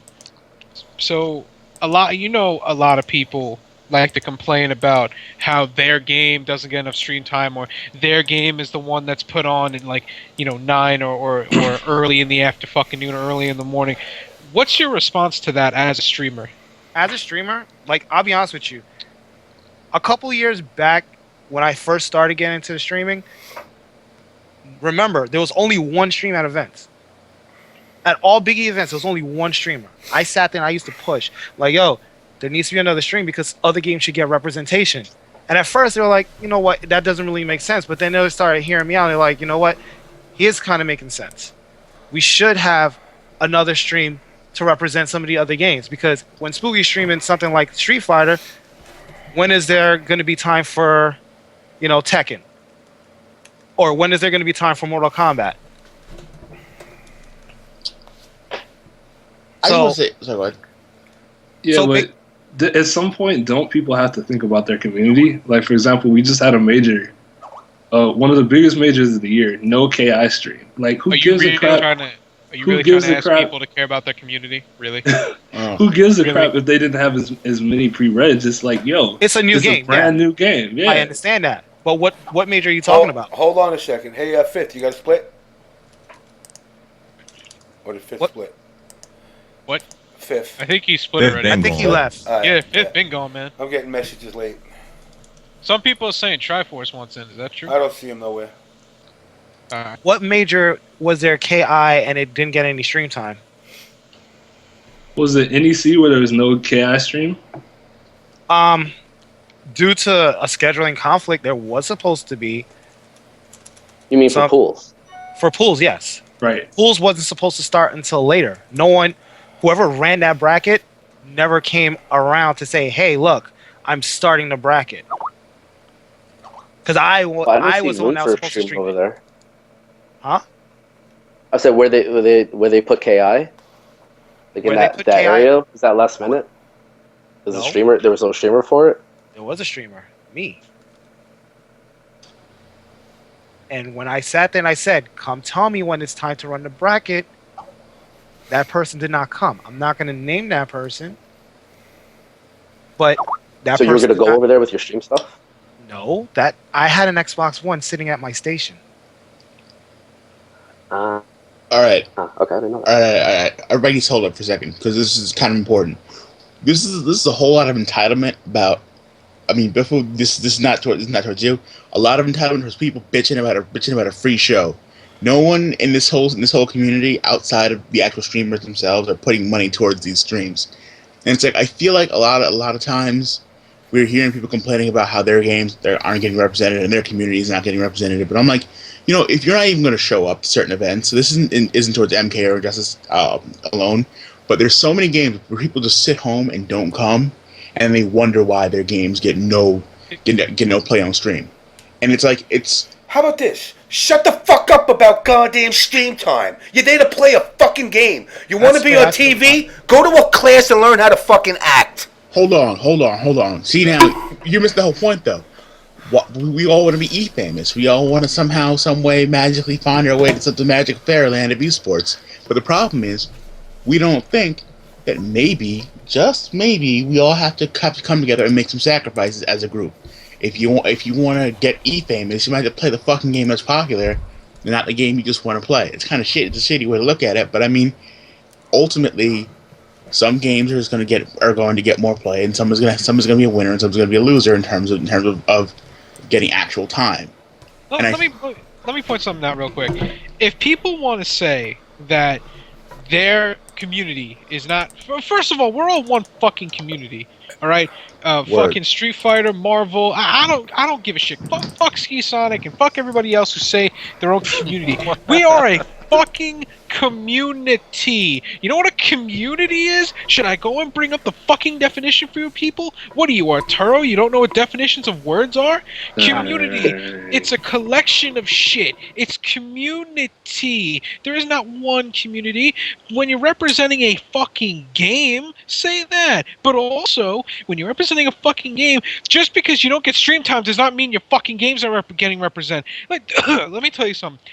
So a lot of people like to complain about how their game doesn't get enough stream time, or their game is the one that's put on in 9 or early in the afternoon or early in the morning. What's your response to that as a streamer? As a streamer, like, I'll be honest with you. A couple years back, when I first started getting into the streaming, remember, there was only one stream at events. at all biggie events, there was only one streamer. I sat there and I used to push, like, yo, there needs to be another stream because other games should get representation. And at first they were like, you know what, that doesn't really make sense. But then they started hearing me out. And they're like, you know what, he is kind of making sense. We should have another stream to represent some of the other games, because when Spooky's streaming something like Street Fighter, when is there going to be time for, you know, Tekken? Or when is there going to be time for Mortal Kombat? I just want to say, sorry, what? Yeah, So but at some point, don't people have to think about their community? Like, for example, we just had a major, one of the biggest majors of the year, no KI stream. Like, who gives a crap? Are you really trying to ask people to care about their community? Really? Who gives a crap if they didn't have as many pre-regs? It's like, yo, it's a new game, a brand new game. Yeah, I understand that. But what major are you talking about? Hold on a second. Hey, Fifth, you got a split? Or did Fifth split? What? Fifth. I think he split already. I think he left. Yeah, Fifth been gone, man. I'm getting messages late. Some people are saying Triforce wants in. Is that true? I don't see him nowhere. What major was there KI and it didn't get any stream time? Was it NEC where there was no KI stream? Due to a scheduling conflict, there was supposed to be. You mean for pools? For pools, yes. Right. Pools wasn't supposed to start until later. No one, whoever ran that bracket, never came around to say, "Hey, look, I'm starting the bracket." Because I was the one that was supposed to stream over there. Huh? I said where they put KI? Like in that area? Was that last minute? There was no streamer for it? There was a streamer. Me. And when I sat there and I said, come tell me when it's time to run the bracket, that person did not come. I'm not going to name that person. But that person. So you were going to go over there with your stream stuff? No. I had an Xbox One sitting at my station. All right. Okay, I didn't know that. All right. Everybody needs to hold up for a second, because this is kind of important. This is a whole lot of entitlement about. I mean, before this is not towards you. A lot of entitlement towards people bitching about a free show. No one in this whole community outside of the actual streamers themselves are putting money towards these streams. And it's like, I feel like a lot of times we're hearing people complaining about how their games aren't getting represented and their community is not getting represented. But I'm like, you know, if you're not even going to show up to certain events, so this isn't towards MK or Justice alone, but there's so many games where people just sit home and don't come, and they wonder why their games get no play on stream. And it's like, how about this? Shut the fuck up about goddamn stream time. You're there to play a fucking game. You want to be on TV? Go to a class and learn how to fucking act. Hold on. See, now, you missed the whole point, though. We all want to be E-famous. We all want to somehow, some way, magically find our way to the magic fairyland of esports. But the problem is, we don't think that maybe, just maybe, we all have to come together and make some sacrifices as a group. If you want to get E-famous, you might have to play the fucking game that's popular, and not the game you just want to play. It's kind of shit. It's a shitty way to look at it, but I mean, ultimately, some games are going to get more play, and someone's going to be a winner, and someone's going to be a loser in terms of getting actual time. Let me point something out real quick. If people want to say that their community is not, first of all, we're all one fucking community, all right? Fucking Street Fighter, Marvel. I don't give a shit. Fuck Ski Sonic and fuck everybody else who say their own community. We are a fucking community. You know what a community is? Should I go and bring up the fucking definition for you people? What are you, Arturo? You don't know what definitions of words are? Community. It's a collection of shit. It's community. There is not one community. When you're representing a fucking game, say that. But also, when you're representing a fucking game, just because you don't get stream time does not mean your fucking games are getting represented. Like, let me tell you something.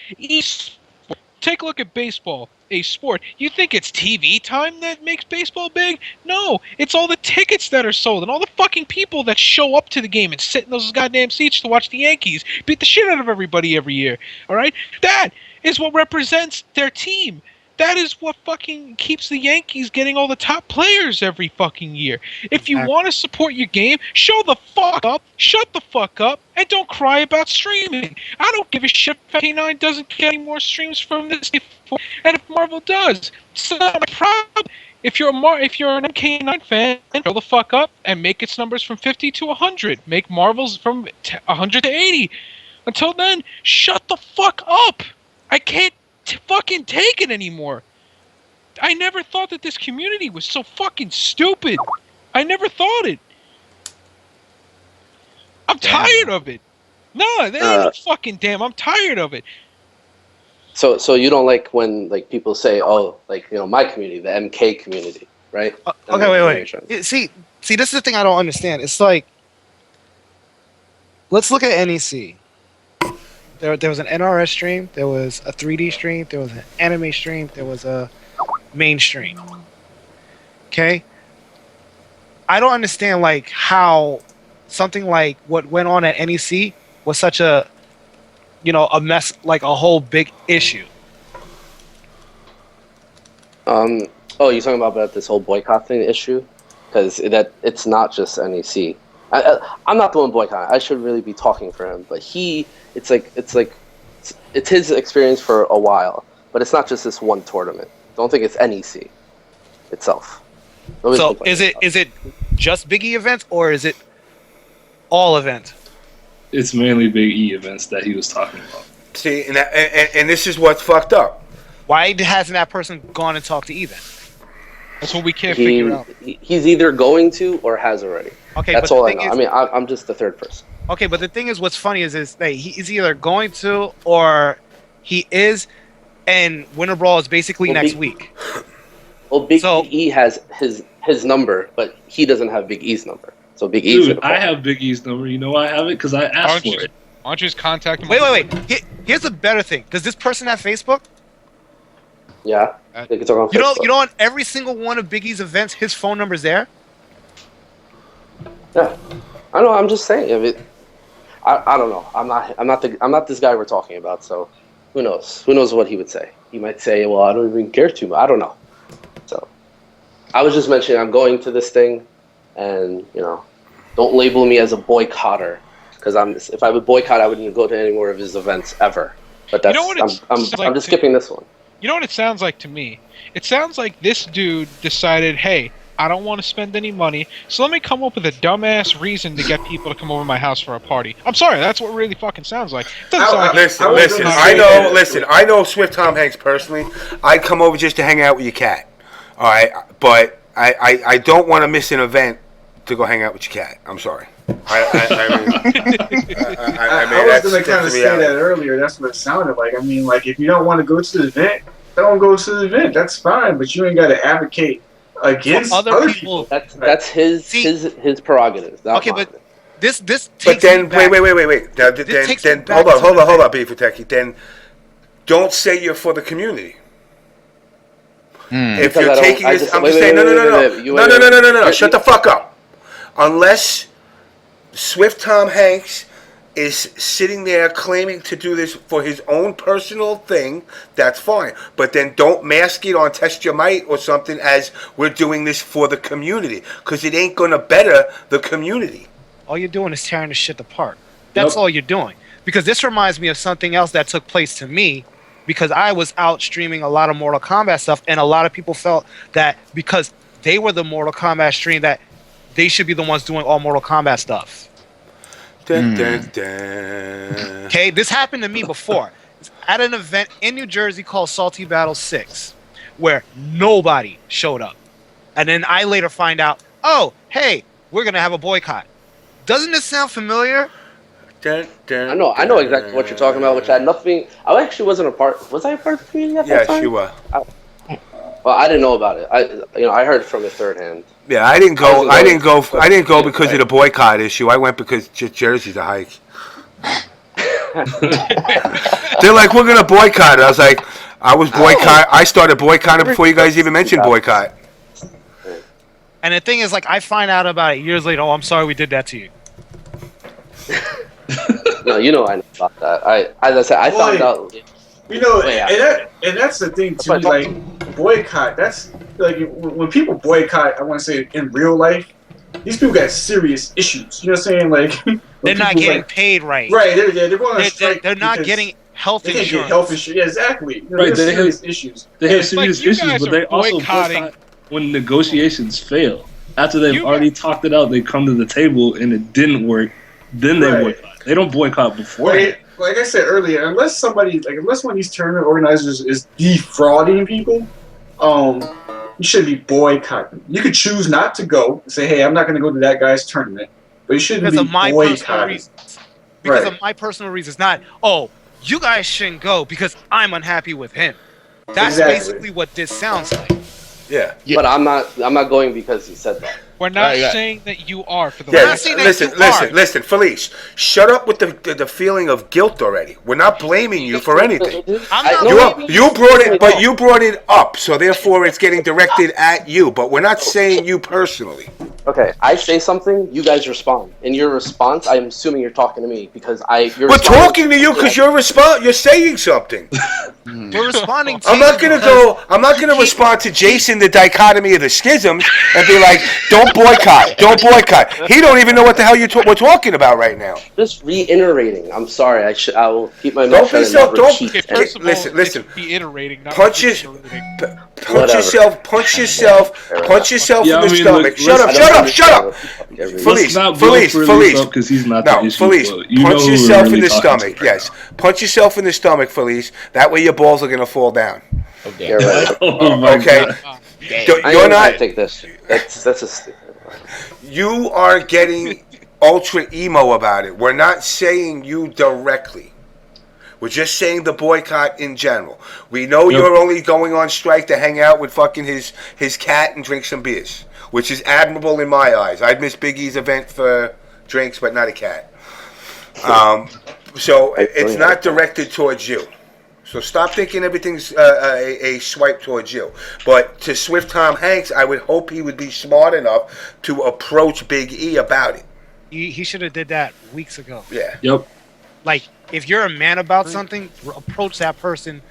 Take a look at baseball, a sport. You think it's TV time that makes baseball big? No, it's all the tickets that are sold and all the fucking people that show up to the game and sit in those goddamn seats to watch the Yankees beat the shit out of everybody every year. All right? That is what represents their team. That is what fucking keeps the Yankees getting all the top players every fucking year. If you want to support your game, show the fuck up, shut the fuck up, and don't cry about streaming. I don't give a shit if K9 doesn't get any more streams from this, and if Marvel does. It's not a problem. If you're an MK9 fan, show the fuck up and make its numbers from 50 to 100. Make Marvel's from 100 to 80. Until then, shut the fuck up. I can't fucking take it anymore. I never thought that this community was so fucking stupid. I never thought it. I'm tired of it. No, that ain't no fucking damn. I'm tired of it. So you don't like when like people say, oh, like, you know, my community, the MK community, right? Okay, wait. See, this is the thing I don't understand. It's like, let's look at NEC. There was an NRS stream, there was a 3D stream, there was an anime stream, there was a main stream. Okay? I don't understand like how something like what went on at NEC was such a, you know, a mess, like a whole big issue. Oh, you're talking about this whole boycott thing issue? Because it's not just NEC. I'm not the one boycotting. I should really be talking for him, but it's his experience for a while. But it's not just this one tournament. Don't think it's NEC itself. So is it just Big E events or is it all events? It's mainly Big E events that he was talking about. See, and this is what's fucked up. Why hasn't that person gone and talked to E then? That's what we can't figure out. He's either going to or has already. Okay, that's but all I know. I mean, I'm just the third person. Okay, but the thing is, what's funny is that he's either going to or he is, and Winter Brawl is basically next week. Well, Big E has his number, but he doesn't have Big E's number. So Big E's Dude, I have Big E's number. You know why I have it? Because I asked for it. Why don't you just contact him? Wait. Here's a better thing. Does this person have Facebook? Yeah. They can talk on You Facebook. know, on every single one of Big E's events, his phone number's there. Yeah, I know. I'm just saying. I don't know. I'm not this guy we're talking about. So who knows? Who knows what he would say? He might say, "Well, I don't even care too much." I don't know. So I was just mentioning I'm going to this thing, and you know, don't label me as a boycotter because if I would boycott, I wouldn't go to any more of his events ever. But that's I'm just skipping this one. You know what it sounds like to me? It sounds like this dude decided, hey, I don't want to spend any money, so let me come up with a dumbass reason to get people to come over to my house for a party. I'm sorry, that's what it really fucking sounds like. It doesn't sound like I know Swift Tom Hanks personally. I'd come over just to hang out with your cat. All right, but I don't want to miss an event to go hang out with your cat. I'm sorry. I was going to kind of say that earlier. That's what it sounded like. I mean, like, if you don't want to go to the event, don't go to the event. That's fine, but you ain't got to advocate against other people. That's his prerogative. Okay, but this takes. But then wait. Now, then hold on, Bifuteki. Then don't say you're for the community. If you're taking this, I'm just saying no. Shut the fuck up. Unless Swift Tom Hanks is sitting there claiming to do this for his own personal thing, that's fine. But then don't mask it on Test Your Might or something as we're doing this for the community, because it ain't going to better the community. All you're doing is tearing the shit apart. That's all you're doing. Because this reminds me of something else that took place to me, because I was out streaming a lot of Mortal Kombat stuff, and a lot of people felt that because they were the Mortal Kombat stream, that they should be the ones doing all Mortal Kombat stuff. Okay, this happened to me before. It's at an event in New Jersey called Salty Battle 6, where nobody showed up. And then I later find out, oh, hey, we're going to have a boycott. Doesn't this sound familiar? I know exactly what you're talking about, which had nothing. I actually wasn't a part. Was I a part of the community at that time? Yes, you were. Well, I didn't know about it. I heard from it third hand. Yeah, I didn't go. I didn't go because of the boycott issue. I went because Jersey's a hike. They're like, we're gonna boycott it. I was like, I started boycotting before you guys even mentioned boycott. And the thing is, like, I find out about it years later. Oh, I'm sorry we did that to you. No, you know I know about that. As I said, I found out. You know, Yeah. and that's the thing too. But Like boycott. That's like when people boycott. I want to say in real life, these people got serious issues. You know what I'm saying? Like They're not people, getting like, paid right. Right. They're going on strike. They're not because getting health they can't insurance. get health insurance. Yeah, exactly. You know, Right, they have they serious issues. They have serious you issues, guys but are they also boycotting- boycott when negotiations fail. After they've You already talked it out, they come to the table and it didn't work. Then they Right. boycott. They don't boycott before. Like I said earlier, unless one of these tournament organizers is defrauding people, you should be boycotting. You could choose not to go and say, "Hey, I'm not going to go to that guy's tournament," but you shouldn't Because be of my personal boycotting. reasons. Because Right. of my personal reasons. Not, oh, you guys shouldn't go because I'm unhappy with him. That's Exactly. basically what this sounds like. Yeah. But I'm not going because he said that. We're not saying that you are for the Yeah, record. listen, Pherleece. Shut up with the feeling of guilt already. We're not blaming you for anything. You brought it up, so therefore it's getting directed at you. But we're not saying you personally. Okay, I say something, you guys respond. In your response, I'm assuming you're talking to me because We're talking to you because you're saying something. We're responding to I'm not gonna respond to Jason, the dichotomy of the schisms, and be like, "Don't boycott, don't boycott." He don't even know what the hell we're talking about right now. just reiterating. I'm sorry. I will keep my Don't mouth be shut so. and not Don't repeat. listen. Reiterating, not Punch yourself Yeah, in the I mean, stomach. look, Shut up. Let's not blow Pherleece up because he's not the issue. Pherleece, but you know punch who we're yourself really in the talking to stomach. right Yes, punch yourself in the stomach, Pherleece. That way your balls are gonna fall down. Yeah, right. Oh my Okay. God. You're not. take this. That's a stupid. You are getting ultra emo about it. We're not saying you directly. We're just saying the boycott in general. We know you're only going on strike to hang out with fucking his cat and drink some beers, which is admirable in my eyes. I'd miss Big E's event for drinks, but not a cat. So it's not directed towards you. So stop thinking everything's a swipe towards you. But to Swift Tom Hanks, I would hope he would be smart enough to approach Big E about it. He should have did that weeks ago. Yeah. Yep. Like, if you're a man about something, approach that person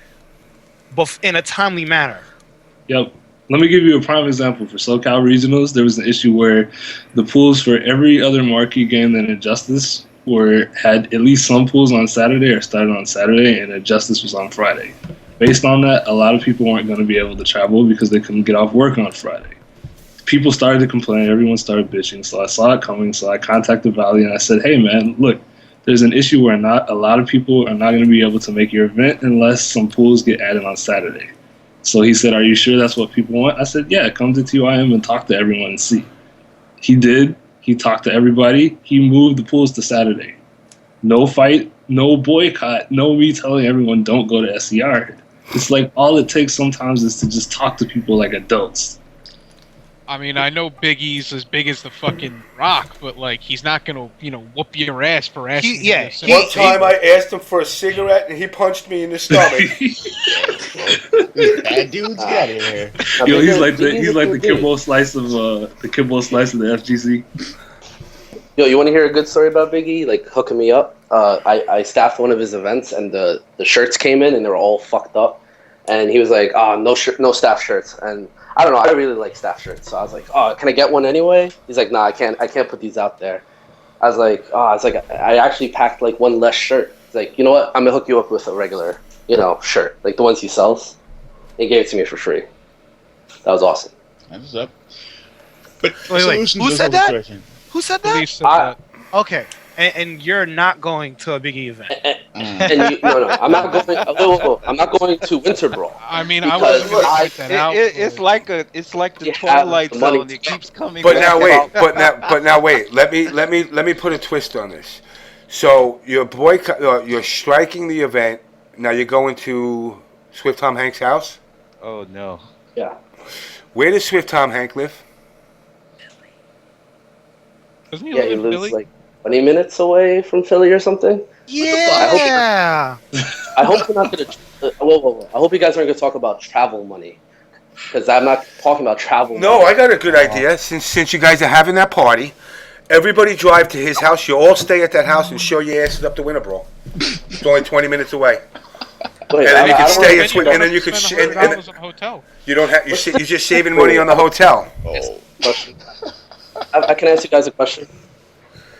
in a timely manner. Yep. Let me give you a prime example. For SoCal Regionals, there was an issue where the pools for every other marquee game than Injustice had at least some pools on Saturday or started on Saturday, and Injustice was on Friday. Based on that, a lot of people weren't going to be able to travel because they couldn't get off work on Friday. People started to complain. Everyone started bitching. So I saw it coming. So I contacted Valley and I said, "Hey, man, look, there's an issue where a lot of people are not going to be able to make your event unless some pools get added on Saturday." So he said, "Are you sure that's what people want?" I said, "Yeah, come to TYM and talk to everyone and see." He did. He talked to everybody. He moved the pools to Saturday. No fight, no boycott, no me telling everyone don't go to SCR. It's like all it takes sometimes is to just talk to people like adults. I mean, I know Big E's as big as the fucking rock, but like, he's not gonna, whoop your ass for asking. One time I asked him for a cigarette and he punched me in the stomach. Bad dudes, get out of here. Yo, he's like the Kimbo Slice of the FGC. Yo, you want to hear a good story about Big E? Like, hooking me up. I staffed one of his events, and the shirts came in, and they were all fucked up. And he was like, no staff shirts. And I don't know, I really like staff shirts. So I was like, can I get one anyway? He's like, nah, I can't put these out there. I was like, I actually packed like one less shirt. He's like, you know what? I'm gonna hook you up with a regular, shirt, like the ones he sells. He gave it to me for free. That was awesome. That's up. But wait, who said that? Who said that? Okay, and you're not going to a Big E event. No, I'm not going. I'm not going to Winter Brawl. I mean, I wasn't going to point that out. It's like the Twilight Zone. It keeps coming. But now wait. Let me put a twist on this. So you're striking the event. Now you're going to Swift Tom Hanks' house. Oh no. Yeah. Where does Swift Tom Hank live? Doesn't he He live in lives Philly? like 20 minutes away from Philly or something. Yeah. I hope you're not gonna. Whoa. I hope you guys aren't gonna talk about travel money, because I'm not talking about travel. No, I got a good idea. Since you guys are having that party, everybody drive to his house. You all stay at that house and show your asses up to Winter Brawl. It's only 20 minutes away. And then you can stay at and then you could spend $100 on a hotel. You don't have you're just saving money on the hotel. Question. I can answer you guys a question.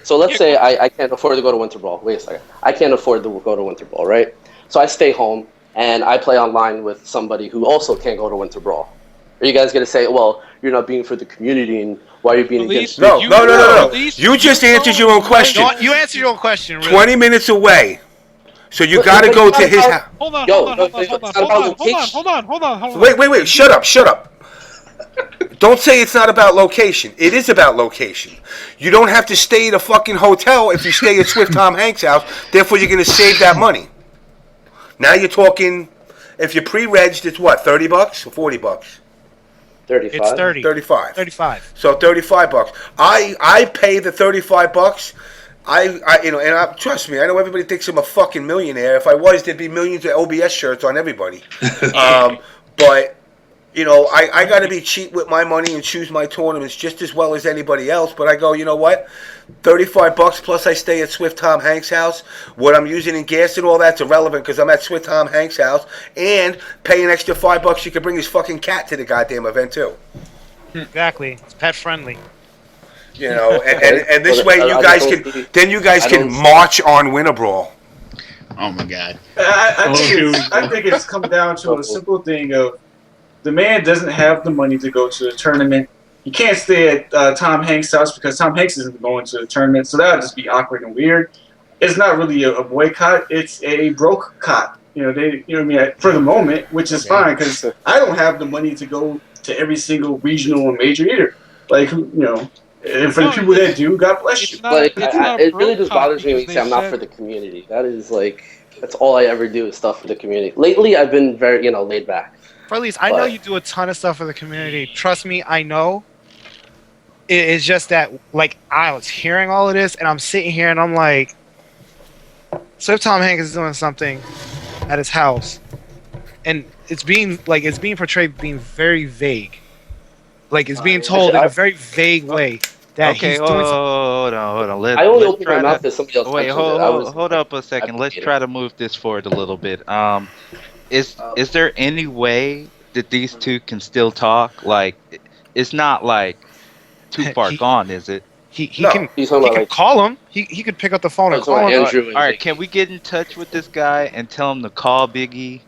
So let's say I can't afford to go to Winter Brawl. Wait a second. I can't afford to go to Winter Brawl, right? So I stay home and I play online with somebody who also can't go to Winter Brawl. Are you guys gonna say, well, you're not being for the community and why are you being against? No. You just answered your own question. You answered your own question. Really. 20 minutes away. So you got to go to his house. Hold on. Wait. Shut up. Don't say it's not about location. It is about location. You don't have to stay at a fucking hotel if you stay at Swift Tom Hanks' house. Therefore, you're going to save that money. Now you're talking, if you're pre-regged, it's what, $30 or $40? 35. It's 30. 35. 35. So $35. I pay the $35. Trust me, I know everybody thinks I'm a fucking millionaire. If I was, there'd be millions of OBS shirts on everybody. But I got to be cheap with my money and choose my tournaments just as well as anybody else. But I go, you know what? $35 plus I stay at Swift Tom Hanks' house. What I'm using in gas and all that's irrelevant because I'm at Swift Tom Hanks' house. And pay an extra $5, you can bring his fucking cat to the goddamn event too. Exactly. It's pet friendly. And this way you guys can march on Winter Brawl. Oh my god. I think it's come down to a simple thing of the man doesn't have the money to go to the tournament. He can't stay at Tom Hanks' house because Tom Hanks isn't going to the tournament, so that would just be awkward and weird. It's not really a boycott; it's a broke cot. For the moment, which is fine because I don't have the money to go to every single regional and major either. And for the people that do, God bless you. It really just bothers me when you say I'm not for the community. That is that's all I ever do is stuff for the community. Lately, I've been very laid back. Pherleece, I know you do a ton of stuff for the community. Trust me, I know. It's just that, I was hearing all of this, and I'm sitting here, and I'm like, so if Tom Hanks is doing something at his house, and it's being portrayed being very vague. It's being told in a very vague way that he's doing something. Hold on. I only opened my mouth if somebody else Wait, hold up a second. Let's try to move this forward a little bit. Is there any way that these two can still talk? It's not too far gone, is it? He can call him. He could pick up the phone and call him. All right, can we get in touch with this guy and tell him to call Biggie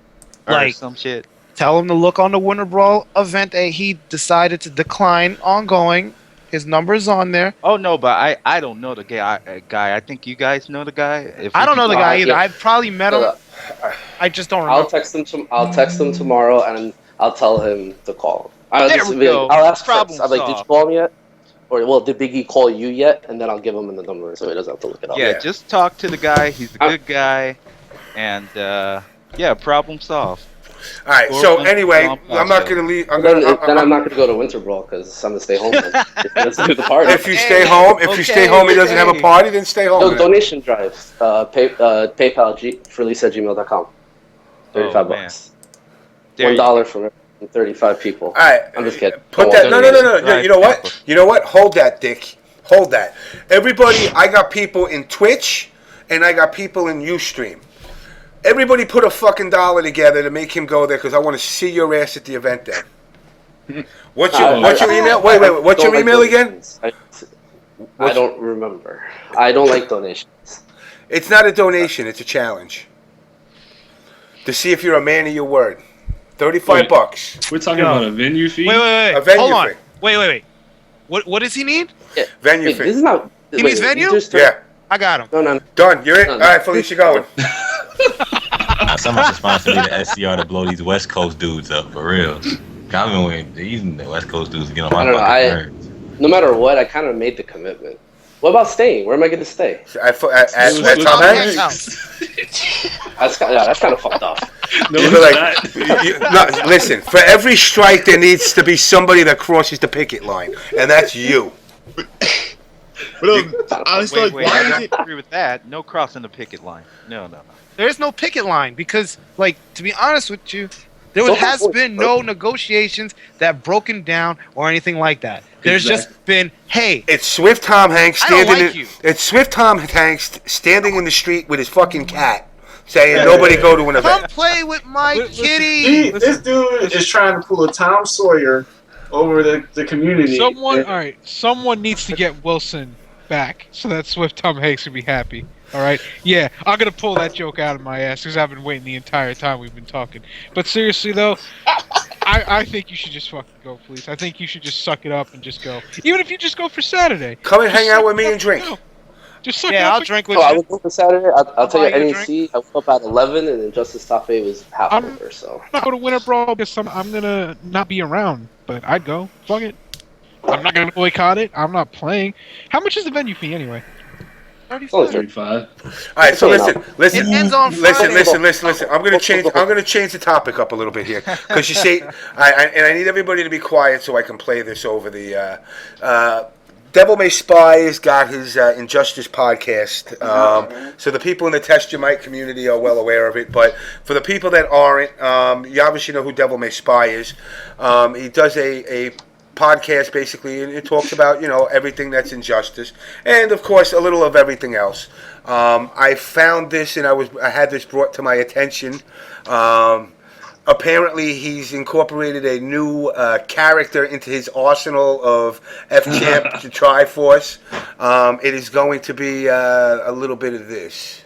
or some shit? Tell him to look on the Winter Brawl event that he decided to decline ongoing. His number's on there. Oh no, but I don't know the guy. I think you guys know the guy. I don't know the guy either. I've probably met him. I just don't remember. I'll text him tomorrow and I'll tell him to call him. I'll ask first. I'm like, did you call him yet? Or did Biggie call you yet? And then I'll give him the number so he doesn't have to look it up. Yeah, just talk to the guy. He's a good guy, and problem solved. All right. So anyway, I'm not going to leave. I'm not going to go to Winter Brawl because I'm going to stay home. Let's do the party. If you stay home, he doesn't have a party, then stay home. No, donation drives. PayPal Pherleece@gmail.com. $35. $1 from 35 people. All right. I'm just kidding. Put that. No. You know what? Hold that, Dick. Hold that. Everybody, I got people in Twitch and I got people in Ustream. Everybody put a fucking $1 together to make him go there because I want to see your ass at the event then. What's your email? Wait. What's your email again? I don't remember. I don't like donations. It's not a donation. It's a challenge. To see if you're a man of your word. $35. We're talking about a venue fee? Wait. A venue Hold on. fee. Wait. What does he need? Yeah. Venue fee. This is not... He needs venue? Yeah. I got him. No. Done. You're in? All right, Pherleece, going. Someone should sponsor me the SCR to blow these West Coast dudes up, for real. I've been using the West Coast dudes to get on my fucking nerves. No matter what, I kind of made the commitment. What about staying? Where am I going to stay? At Tom Hanks? That's kind of fucked up. Listen, for every strike, there needs to be somebody that crosses the picket line, and that's you. Honestly, wait, I don't agree with that. No crossing the picket line. No. There's no picket line because, to be honest with you, there has been no negotiations that broken down or anything like that. There's just been, hey, it's Swift Tom Hanks standing. It's Swift Tom Hanks standing in the street with his fucking cat, saying nobody go to an Come event. play with my kitty. This dude is trying to pull a Tom Sawyer over the community. Someone needs to get Wilson back so that Swift Tom Hanks can be happy. All right, yeah, I'm gonna pull that joke out of my ass because I've been waiting the entire time we've been talking. But seriously though, I think you should just fucking go, please. I think you should just suck it up and just go. Even if you just go for Saturday. Come and hang out with me and drink. Just suck it Yeah, up. I'll drink with So I you. would go for Saturday. I'll tell you, buy you a NEC, I woke up at 11 and Injustice Top 8 was half over, so. I'm not going to win a Brawl because I'm going to not be around, but I'd go. Fuck it. I'm not going to boycott it. I'm not playing. How much is the venue fee anyway? 35. All right, so listen. It ends on Friday. Listen. I'm gonna change the topic up a little bit here because you see, I need everybody to be quiet so I can play this over the. DevilMaySpy has got his Injustice podcast, so the people in the Test Your Mic community are well aware of it. But for the people that aren't, you obviously know who DevilMaySpy is. He does a podcast basically, and it talks about everything that's Injustice, and of course a little of everything else. I found this, and I had this brought to my attention. Apparently, he's incorporated a new character into his arsenal of F-Champ to Triforce. It is going to be a little bit of this.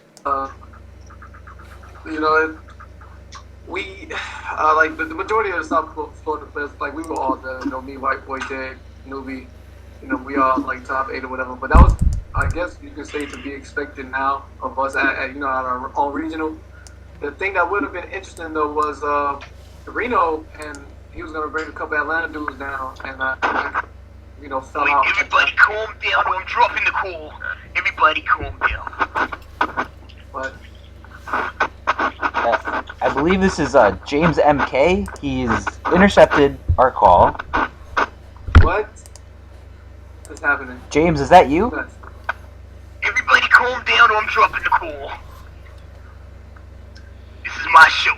We like the majority of the South Florida players, like we were all there. Me, White Boy, Dig, Newbie. We all like top 8 or whatever. But that was, I guess, you could say to be expected now of us at our own regional. The thing that would have been interesting though was Reno, and he was gonna bring a couple Atlanta dudes down, and fell out. Everybody calm down, or I'm dropping the call. Everybody calm down. But I believe this is JamesMK. He's intercepted our call. What is happening? James, is that you? Everybody calm down, or I'm dropping the call. This is my show.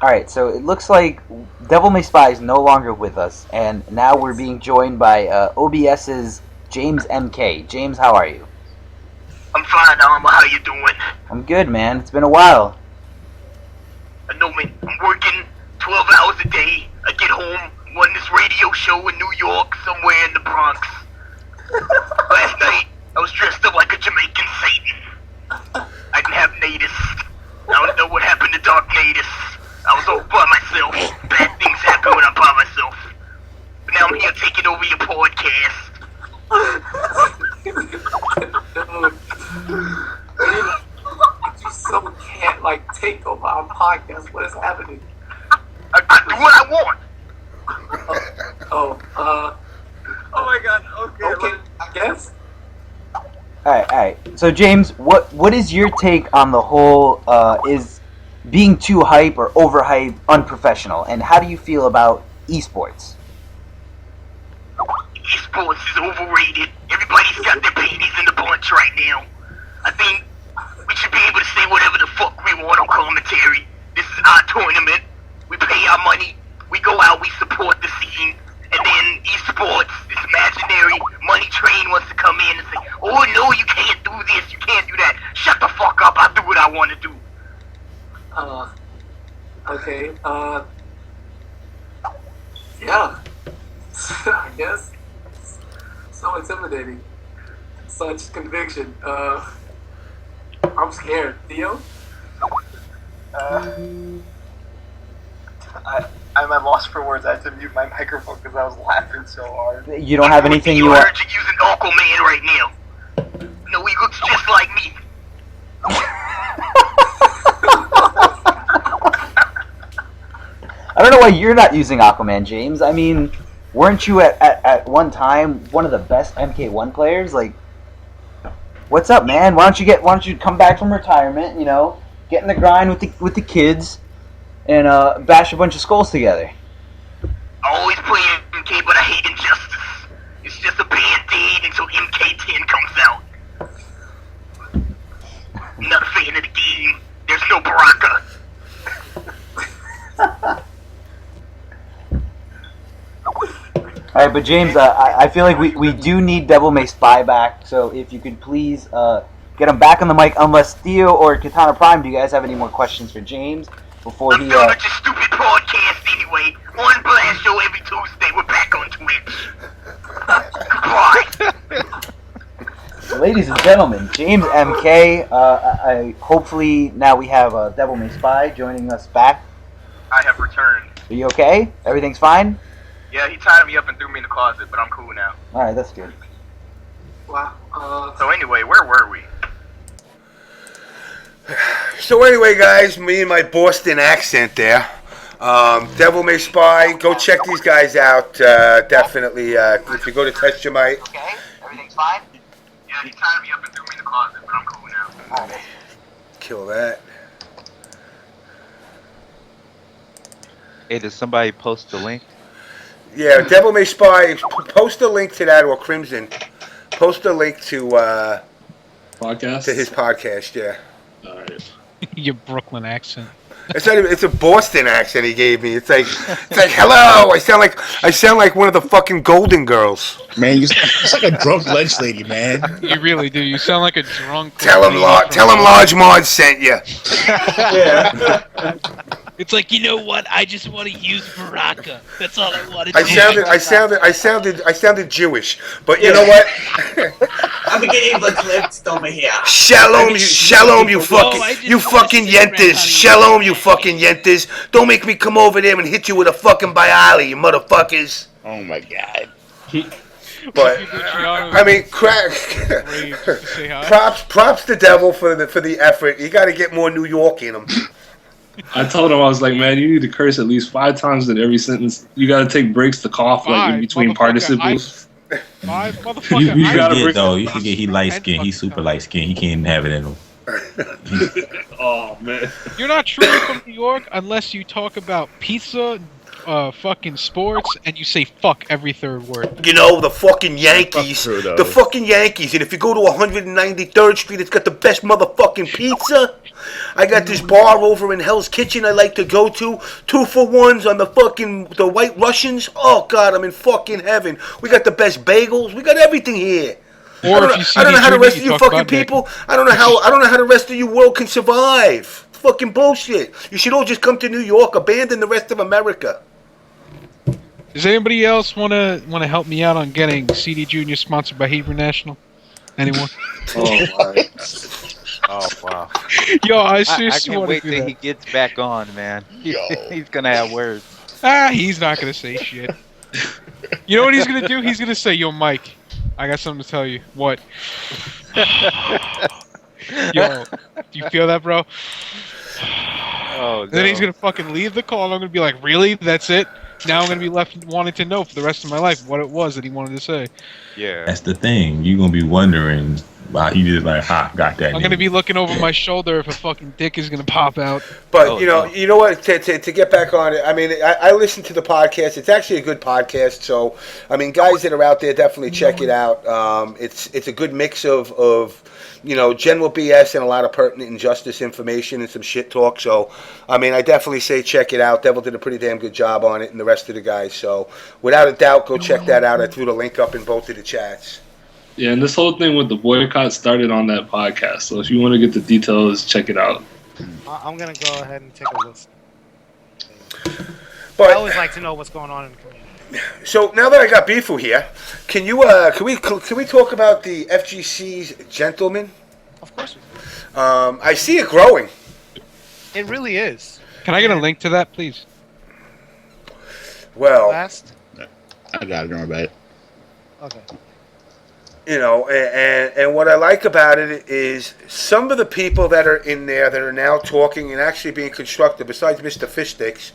Alright, so it looks like DevilMaySpy is no longer with us, and now we're being joined by OBS's JamesMK. James, how are you? I'm fine, Alma. How you doing? I'm good, man. It's been a while. I know, man. I'm working 12 hours a day. I get home, run this radio show in New York, somewhere in the Bronx. Last night, I was dressed up like a Jamaican Satan. I didn't have natives. I don't know what happened to DarKNaTaS. I was all by myself. Bad things happen when I'm by myself. But now I'm here taking over your podcast. You so can't take over our podcast. What is happening? I do what I want. Oh my God. Okay. I guess. Alright. So James, what is your take on the whole is being too hype or overhype unprofessional, and how do you feel about esports? Esports is overrated. Everybody's got their panties in the bunch right now. I think we should be able to say whatever the fuck we want on commentary. This is our tournament. We pay our money. We go out. We support the scene. And then esports, this imaginary money train wants to come in and say, "Oh no, you can't do this. You can't do that. Shut the fuck up. I do what I want to do." Okay. Yeah. I guess. So intimidating. Such conviction. I'm scared. Theo? I'm at loss for words. I had to mute my microphone because I was laughing so hard. You don't have anything you want? You're using Aquaman right now. No, he looks just like me. I don't know why you're not using Aquaman, James. I mean, weren't you at one time one of the best MK1 players? Like, what's up, man? Why don't you come back from retirement? Get in the grind with the kids, and bash a bunch of skulls together. I always play MK, but I hate Injustice. It's just a band-aid until MK10 comes out. I'm not a fan of the game. There's no Baraka. Alright, but James, I feel like we do need DevilMaySpy back, so if you could please get him back on the mic. Unless Theo or Katana Prime, do you guys have any more questions for James before he? Such a stupid podcast anyway. One blast show every Tuesday. We're back on Twitch. Goodbye. Ladies and gentlemen, JamesMK. Hopefully now we have DevilMaySpy joining us back. I have returned. Are you okay? Everything's fine? Yeah, he tied me up and threw me in the closet, but I'm cool now. Alright, that's good. Wow. So anyway, where were we? So anyway, guys, me and my Boston accent there. DevilMaySpy, go check these guys out. Definitely, if you go to test your mic. Okay, everything's fine? Yeah, he tied me up and threw me in the closet, but I'm cool now. Alright. Kill that. Hey, did somebody post the link? Yeah, DevilMaySpy, post a link to that, or Crimson. Post a link to podcast to his podcast. Yeah. All right. Your Brooklyn accent. It's not even, it's a Boston accent he gave me. It's like hello. I sound like one of the fucking Golden Girls. Man, you sound like a drunk lunch lady, man. You really do. You sound like a drunk. Tell him Large Mod sent you. Yeah. It's like, you know what? I just want to use Baraka. That's all I wanted. I sounded Jewish, but you know what? I'm beginning the clips over here. Shalom, you fucking yentas. Shalom, you fucking yentas. Don't make me come over there and hit you with a fucking bialy, you motherfuckers. Oh my god. But I mean, props to Devil for the effort. You got to get more New York in him. I told him, I was like, man, you need to curse at least 5 times in every sentence. You got to take breaks to cough, like in between participles. You forget he light skinned. He's super light skinned. He can't have it in him. Oh man, you're not truly from New York unless you talk about pizza, fucking sports, and you say fuck every third word. You know, the fucking Yankees. The fucking Yankees. And if you go to 193rd Street, it's got the best motherfucking pizza. I got this bar over in Hell's Kitchen I like to go to. 2-for-1s on the White Russians. Oh, God, I'm in fucking heaven. We got the best bagels. We got everything here. I don't know how the rest of you fucking people. I don't know how the rest of you world can survive. Fucking bullshit. You should all just come to New York, abandon the rest of America. Does anybody else want to help me out on getting CD Junior sponsored by Hebrew National? Anyone? Oh my. Oh wow. Yo, I seriously can't wait till he gets back on, man. He's gonna have words. He's not gonna say shit. You know what he's gonna do? He's gonna say, "Yo, Mike, I got something to tell you." What? Yo, do you feel that, bro? Oh, and then he's gonna fucking leave the call, and I'm gonna be like, "Really? That's it?" Now I'm gonna be left wanting to know for the rest of my life what it was that he wanted to say. Yeah. That's the thing. You're gonna be wondering why he just like, got that. I'm gonna be looking over my shoulder if a fucking dick is gonna pop out. But you know what? To get back on it, I mean, I listen to the podcast. It's actually a good podcast. So, I mean, guys that are out there, definitely check it out. It's a good mix of general BS and a lot of pertinent injustice information and some shit talk. So, I mean, I definitely say check it out. Devil did a pretty damn good job on it, and the rest of the guys. So, without a doubt, go check that out. I threw the link up in both of the chats. Yeah, and this whole thing with the boycott started on that podcast. So if you want to get the details, check it out. I'm gonna go ahead and take a listen. But I always like to know what's going on in the community. So now that I got Bifu here, can we talk about the FGC's gentleman? Of course. I see it growing. It really is. Can I get a link to that, please? Well, I got it. Don't worry about it. Okay. You know, and what I like about it is some of the people that are in there that are now talking and actually being constructive, besides Mr. Fishsticks.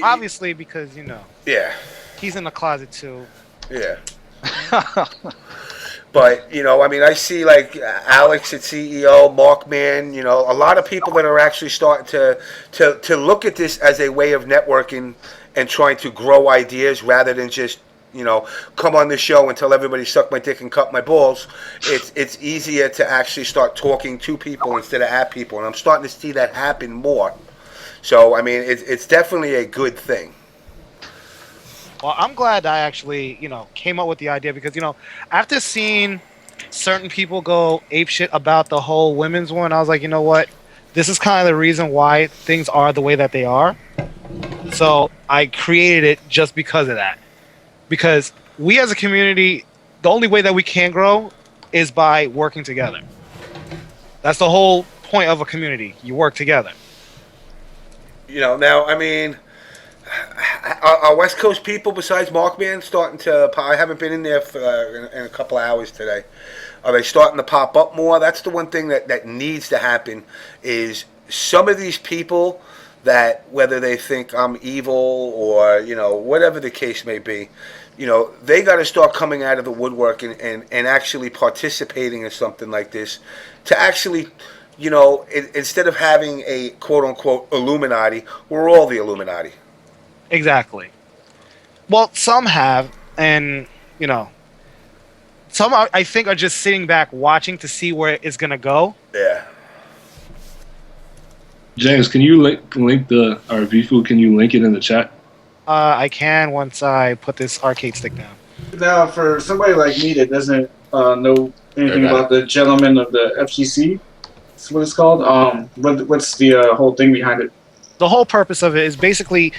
Obviously, because, Yeah. he's in the closet, too. Yeah. But, I mean, I see, like, Alex at CEO, Markman, a lot of people that are actually starting to look at this as a way of networking and trying to grow ideas rather than just, come on this show and tell everybody suck my dick and cut my balls. It's easier to actually start talking to people instead of at people, and I'm starting to see that happen more. So, I mean, it's definitely a good thing. Well, I'm glad I actually, came up with the idea because, after seeing certain people go apeshit about the whole women's one. I was like, you know what? This is kind of the reason why things are the way that they are. So I created it just because of that. Because we as a community, the only way that we can grow is by working together. That's the whole point of a community. You work together. You know, now, I mean, are West Coast people besides Markman starting to, I haven't been in there for, in a couple of hours today. Are they starting to pop up more? That's the one thing that needs to happen is some of these people that, whether they think I'm evil or, you know, whatever the case may be, you know, they got to start coming out of the woodwork and actually participating in something like this to actually, you know, instead of having a quote-unquote Illuminati, we're all the Illuminati. Exactly. Well, some have, and, you know, some I think are just sitting back watching to see where it's going to go. Yeah. James, can you link the or Vifu? Can you link it in the chat? I can once I put this arcade stick down. Now, for somebody like me that doesn't know anything about the gentleman of the FGC, that's what it's called. What's the whole thing behind it? The whole purpose of it is basically,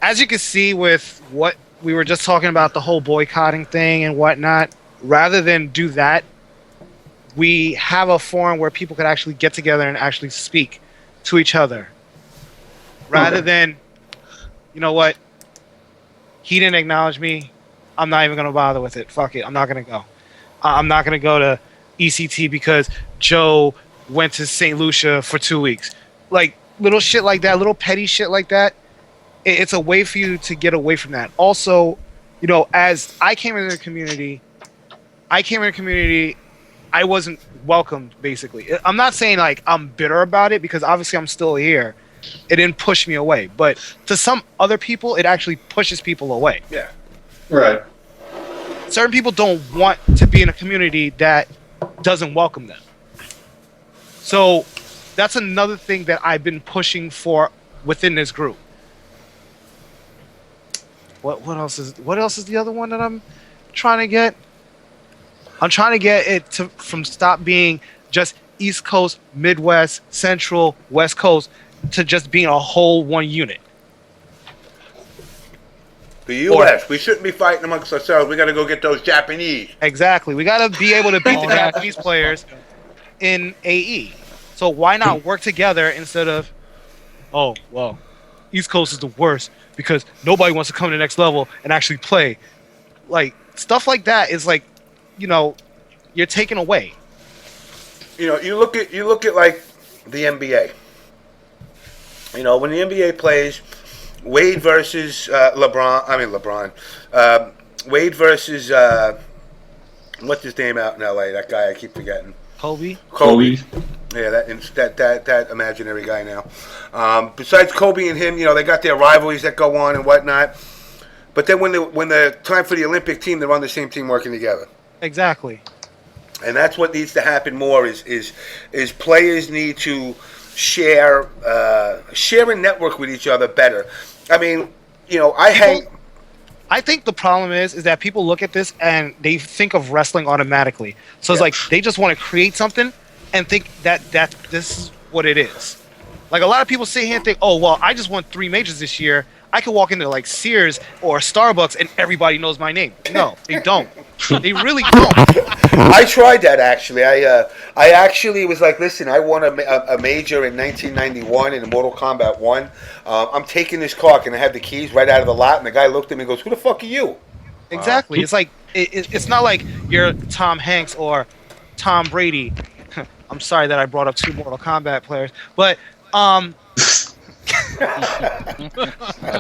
as you can see with what we were just talking about, the whole boycotting thing and whatnot, rather than do that, we have a forum where people could actually get together and actually speak to each other. Rather than, you know what, he didn't acknowledge me, I'm not even going to bother with it. Fuck it, I'm not going to go. I'm not going to go to ECT because Joe went to St. Lucia for 2 weeks. Like, little shit like that, little petty shit like that, it's a way for you to get away from that. Also, you know, as I came into the community, I wasn't welcomed, basically. I'm not saying, like, I'm bitter about it, because obviously I'm still here. It didn't push me away. But to some other people, it actually pushes people away. Yeah. Right. Certain people don't want to be in a community that doesn't welcome them. So that's another thing that I've been pushing for within this group. What else is the other one that I'm trying to get? I'm trying to get it to from stop being just East Coast, Midwest, Central, West Coast to just being a whole one unit. The U.S. We shouldn't be fighting amongst ourselves. We got to go get those Japanese. Exactly. We got to be able to beat the Japanese players in AE. So why not work together instead of, oh, well, East Coast is the worst because nobody wants to come to the next level and actually play. Like, stuff like that is like, you know, you're taken away. You know, you look at like the NBA. You know, when the NBA plays, Wade versus LeBron. Wade versus what's his name out in LA? That guy I keep forgetting. Kobe. Yeah, that imaginary guy now. Besides Kobe and him, you know, they got their rivalries that go on and whatnot. But then when the time for the Olympic team, they're on the same team working together. Exactly. And that's what needs to happen more is players need to share and network with each other better. I mean, you know, I think the problem is that people look at this and they think of wrestling automatically. So it's like they just want to create something and think that this is what it is. Like a lot of people sit here and think, oh, well, I just won 3 majors this year. I could walk into like Sears or Starbucks and everybody knows my name. No, they don't. They really don't. I tried that actually. I actually was like, listen, I won a major in 1991 in Mortal Kombat 1. I'm taking this car, and I had the keys right out of the lot, and the guy looked at me and goes, who the fuck are you? Exactly. It's like it's not like you're Tom Hanks or Tom Brady. I'm sorry that I brought up 2 Mortal Kombat players, but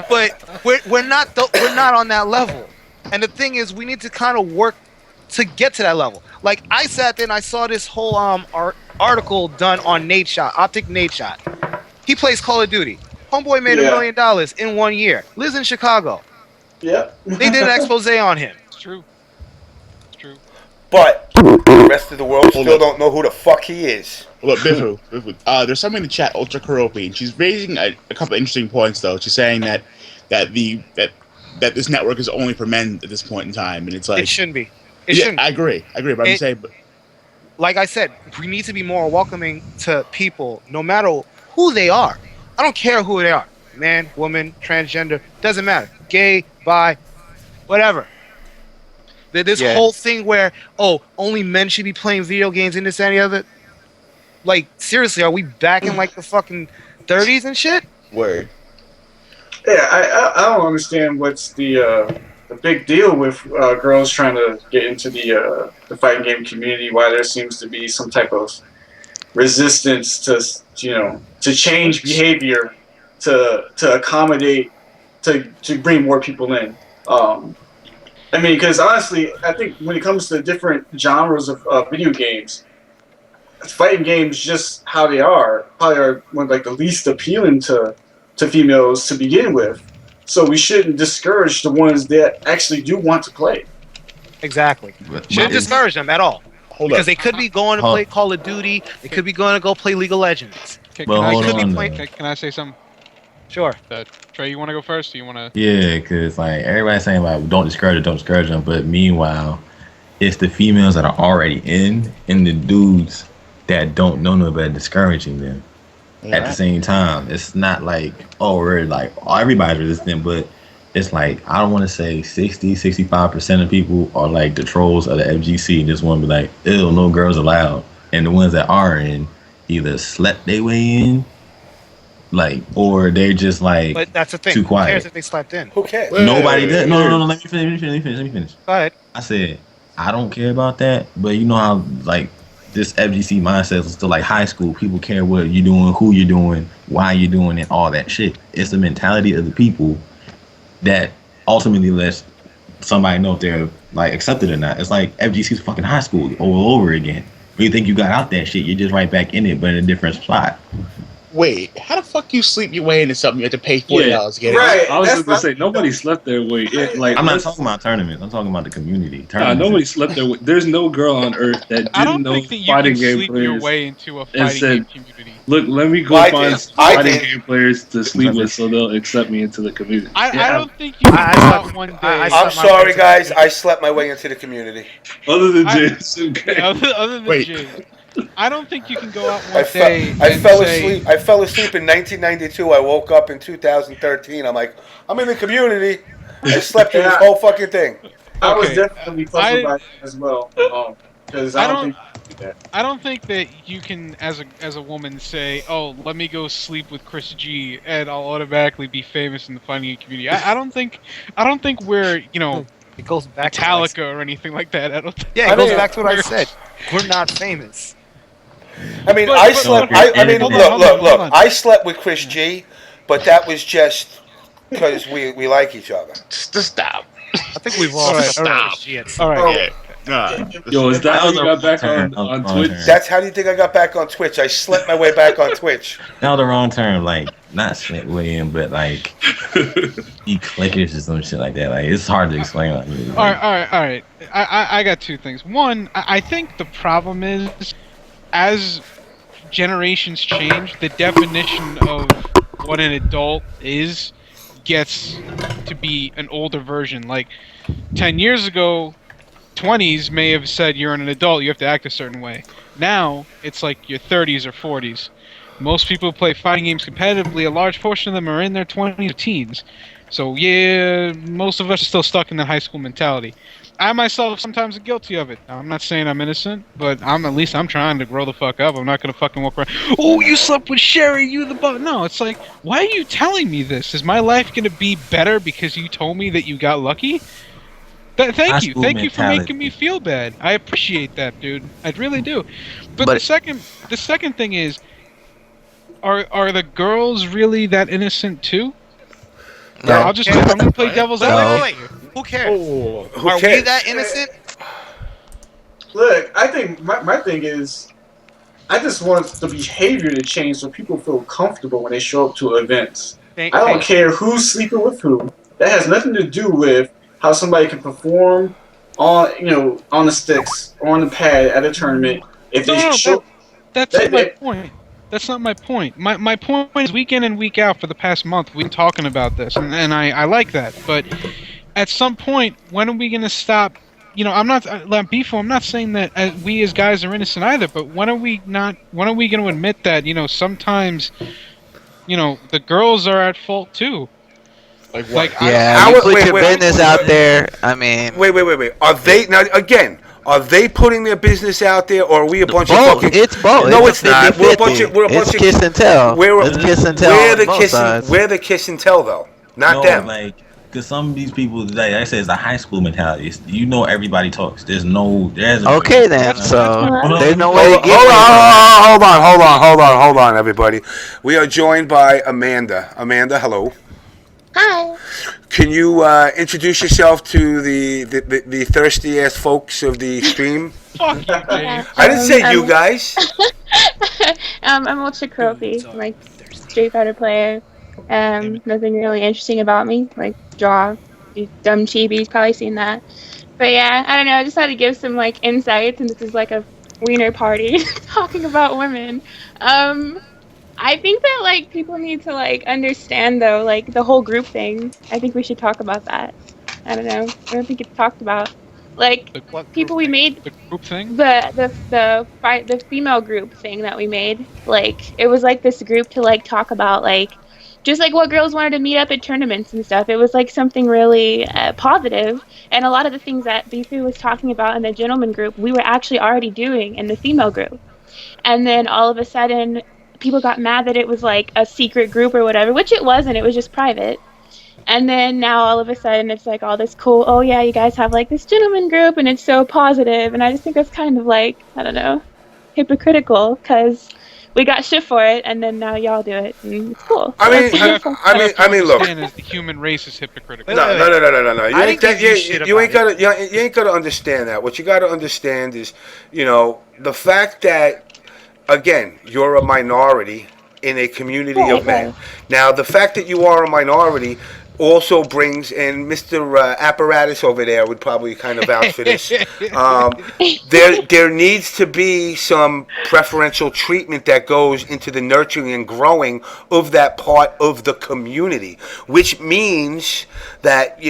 but we're not on that level. And the thing is, we need to kind of work to get to that level. Like I sat there and I saw this whole article done on Nadeshot, Optic Nadeshot. He plays Call of Duty. Homeboy made $1 million in 1 year. Lives in Chicago. Yep. They did an expose on him. It's true. It's true. But the rest of the world still don't know who the fuck he is. Look, Bifu, there's somebody in the chat, Ultra Karopi, and she's raising a couple of interesting points, though. She's saying that this network is only for men at this point in time, and it's like it shouldn't be. I agree. But I'm saying, like I said, we need to be more welcoming to people, no matter who they are. I don't care who they are. Man, woman, transgender, doesn't matter. Gay, bi, whatever. This whole thing where, only men should be playing video games and this and the other. Like, seriously, are we back in like the fucking 30s and shit? Word. Yeah, I don't understand what's the big deal with girls trying to get into the fighting game community. Why there seems to be some type of resistance to change behavior to accommodate to bring more people in. I mean, because honestly, I think when it comes to different genres of video games, fighting games, just how they are, probably are one of like the least appealing to females to begin with. So we shouldn't discourage the ones that actually do want to play. Exactly. Shouldn't discourage them at all. Because they could be going to play Call of Duty. They could be going to go play League of Legends. Can I say something? Sure. Trey, you want to go first? Or you want to? Yeah, because like everybody's saying like don't discourage them, but meanwhile, it's the females that are already in and the dudes that don't know no better discouraging them. At the same time, it's not like we're like everybody's resistant, but it's like I don't want to say 65% of people are like the trolls of the FGC and just want to be like, ew, no girls allowed, and the ones that are in either slept their way in, like, or they're just like, but that's the thing. Too quiet. Who cares if they slept in? Who cares? Nobody did. No. Let me finish. Go ahead. I said I don't care about that, but you know how like this FGC mindset is still like high school. People care what you're doing, who you're doing, why you're doing it, all that shit. It's the mentality of the people that ultimately lets somebody know if they're like accepted or not. It's like FGC's fucking high school all over again. When you think you got out that shit, you're just right back in it, but in a different spot. Wait, how the fuck you sleep your way into something you have to pay $40 to get right. it? I was just gonna say nobody slept their way. Like I'm not talking about tournaments. I'm talking about the community. Nobody slept their way. There's no girl on earth that didn't know fighting game sleep players your way into a fighting game community. Look, let me go find fighting game players to sleep with so they'll accept me into the community. I don't think you can go out one day. I'm sorry, guys. I slept my way into the community. Other than JamessMK. Other than James. I don't think you can go out one day. I fell asleep in 1992. I woke up in 2013. I'm like, I'm in the community. I slept through this whole fucking thing. I was definitely puzzled by it as well. Because I don't think that you can, as a woman, say, "Oh, let me go sleep with Chris G, and I'll automatically be famous in the fighting community." I don't think we're it goes back Metallica or anything like that. I don't. Yeah, it goes back to what I said. We're not famous. I mean, I slept. Look. I slept with Chris G, but that was just because we like each other. Just stop. I think we've all stop. All right. Yo, is that how you got back on Twitch? That's how do you think I got back on Twitch? I slept my way back on Twitch. Now the wrong term, like not slept way in, but like eat clickers or some shit like that. Like it's hard to explain. Like, All right. I got two things. One, I think the problem is, as generations change, the definition of what an adult is gets to be an older version. Like 10 years ago, 20s may have said you're an adult, you have to act a certain way. Now, it's like your 30s or 40s. Most people who play fighting games competitively, a large portion of them are in their 20s or teens. So yeah, most of us are still stuck in the high school mentality. I myself sometimes am guilty of it. I'm not saying I'm innocent, but I'm trying to grow the fuck up. I'm not gonna fucking walk around, oh, you slept with Sherry, you the butt. No, it's like, why are you telling me this? Is my life gonna be better because you told me that you got lucky? Thank you for making me feel bad. I appreciate that, dude. I really do. But the second thing is, are the girls really that innocent too? No. I'm gonna play devil's advocate. Wait. Who cares? Who Are cares? we that innocent? Look, I think my thing is, I just want the behavior to change so people feel comfortable when they show up to events. I don't care who's sleeping with who. That has nothing to do with how somebody can perform on the sticks or on the pad at a tournament. If they show, that's not my point. That's not my point. My point is, week in and week out for the past month, we've been talking about this, and I like that. But at some point, when are we going to stop I'm not I'm not saying that we as guys are innocent either. But when are we going to admit that sometimes the girls are at fault too? Like what? Yeah, you put your business out there. I mean, wait. Are they now again? Are they putting their business out there, or are we a bunch of both. fucking? It's both. No, It's it's not. We're a bunch of. It's kiss and tell. It's kiss and tell. We're on the both kiss. sides. We're the kiss and tell though, not No, them. like, because some of these people, like I said, it's a high school mentality. Everybody talks. There's Okay then. So there's no way to get. Hold on, everybody. We are joined by Amanda. Amanda, hello. Hi. Can you introduce yourself to the thirsty ass folks of the stream? Fuck you, Dave. I didn't say you guys. I'm Wtih, I'm like Street Fighter player. Nothing really interesting about me. Like draw these dumb chibis, probably seen that. But yeah, I don't know. I just had to give some like insights, and this is like a wiener party talking about women. I think that like people need to like understand though, like the whole group thing. I think we should talk about that. I don't know. I don't think it's talked about. Like people we made the group thing. The female group thing that we made. Like it was like this group to like talk about like just like what girls wanted to meet up at tournaments and stuff. It was like something really positive, and a lot of the things that Bifu was talking about in the gentleman group, we were actually already doing in the female group. And then all of a sudden, people got mad that it was like a secret group or whatever, which it wasn't. It was just private. And then now all of a sudden it's like all this cool, oh yeah, you guys have like this gentleman group and it's so positive. And I just think that's kind of like, I don't know, hypocritical because we got shit for it and then now y'all do it and it's cool. I mean, look. As the human race is hypocritical. No. You ain't gotta understand that. What you gotta understand is, the fact that, again, you're a minority in a community of men. Now, the fact that you are a minority also brings, and Mr. Apparatus over there would probably kind of vouch for this. There needs to be some preferential treatment that goes into the nurturing and growing of that part of the community, which means that,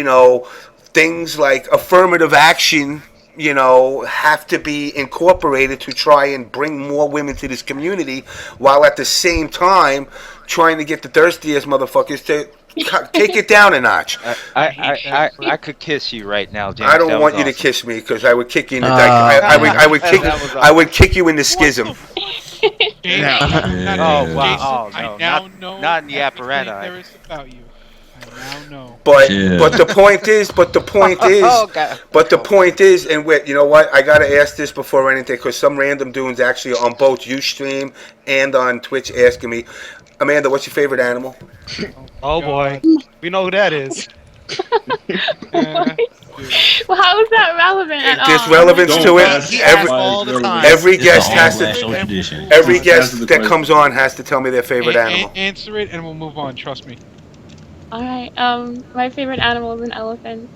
things like affirmative action have to be incorporated to try and bring more women to this community, while at the same time trying to get the thirstiest motherfuckers to take it down a notch. I could kiss you right now, James. I don't want you to kiss me because I would kick you in the I would kick you in the schism. Oh wow! Oh no! Not in the apparatus. There is about you. I now know. But the point is, and wait, you know what? I gotta ask this before anything, because some random dudes actually on both Ustream and on Twitch asking me, Amanda, what's your favorite animal? Oh boy, we know who that is. Well, how is that relevant at all? There's relevance to it. Every guest has to. Every guest that comes on has to tell me their favorite animal. Answer it, and we'll move on. Trust me. All right. My favorite animal is an elephant.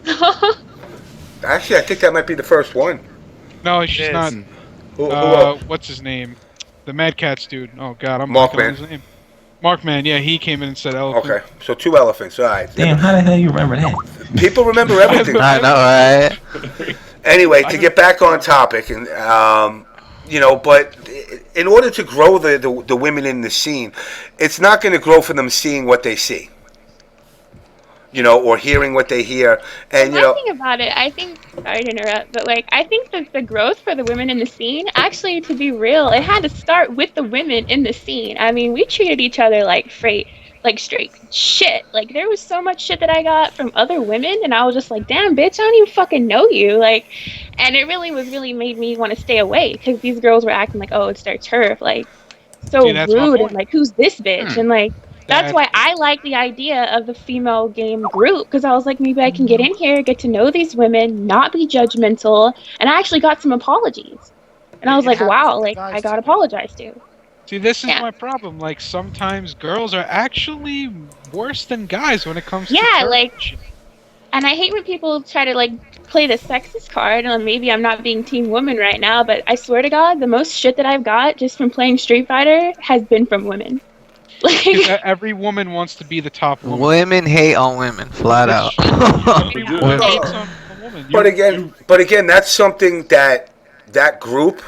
Actually, I think that might be the first one. No, she's not. Who what's his name? The Mad Cats dude. Oh God, I'm Markman. blanking on his name. Markman, yeah, he came in and said elephant. Okay, so 2 elephants. All right. Damn, how the hell you remember that? People remember everything. I know, right? Anyway, to get back on topic, and but in order to grow the women in the scene, it's not going to grow from them seeing what they see. Or hearing what they hear. And, One thing about it, I think, sorry to interrupt, but, I think that the growth for the women in the scene, actually, to be real, it had to start with the women in the scene. I mean, we treated each other like straight shit. There was so much shit that I got from other women, and I was just like, damn, bitch, I don't even fucking know you. And it really made me want to stay away, because these girls were acting like, oh, it's their turf. So rude, and, who's this bitch? And, that's why I like the idea of the female game group, because I was like, maybe I can get in here, get to know these women, not be judgmental, and I actually got some apologies. And I was like, wow, I got apologized to. See, this is my problem. Sometimes girls are actually worse than guys when it comes to church. And I hate when people try to, play the sexist card, and maybe I'm not being team woman right now, but I swear to God, the most shit that I've got just from playing Street Fighter has been from women. Every woman wants to be the top woman. Women hate on women, flat out. Everyone hates on a woman. woman. But again, that's something that group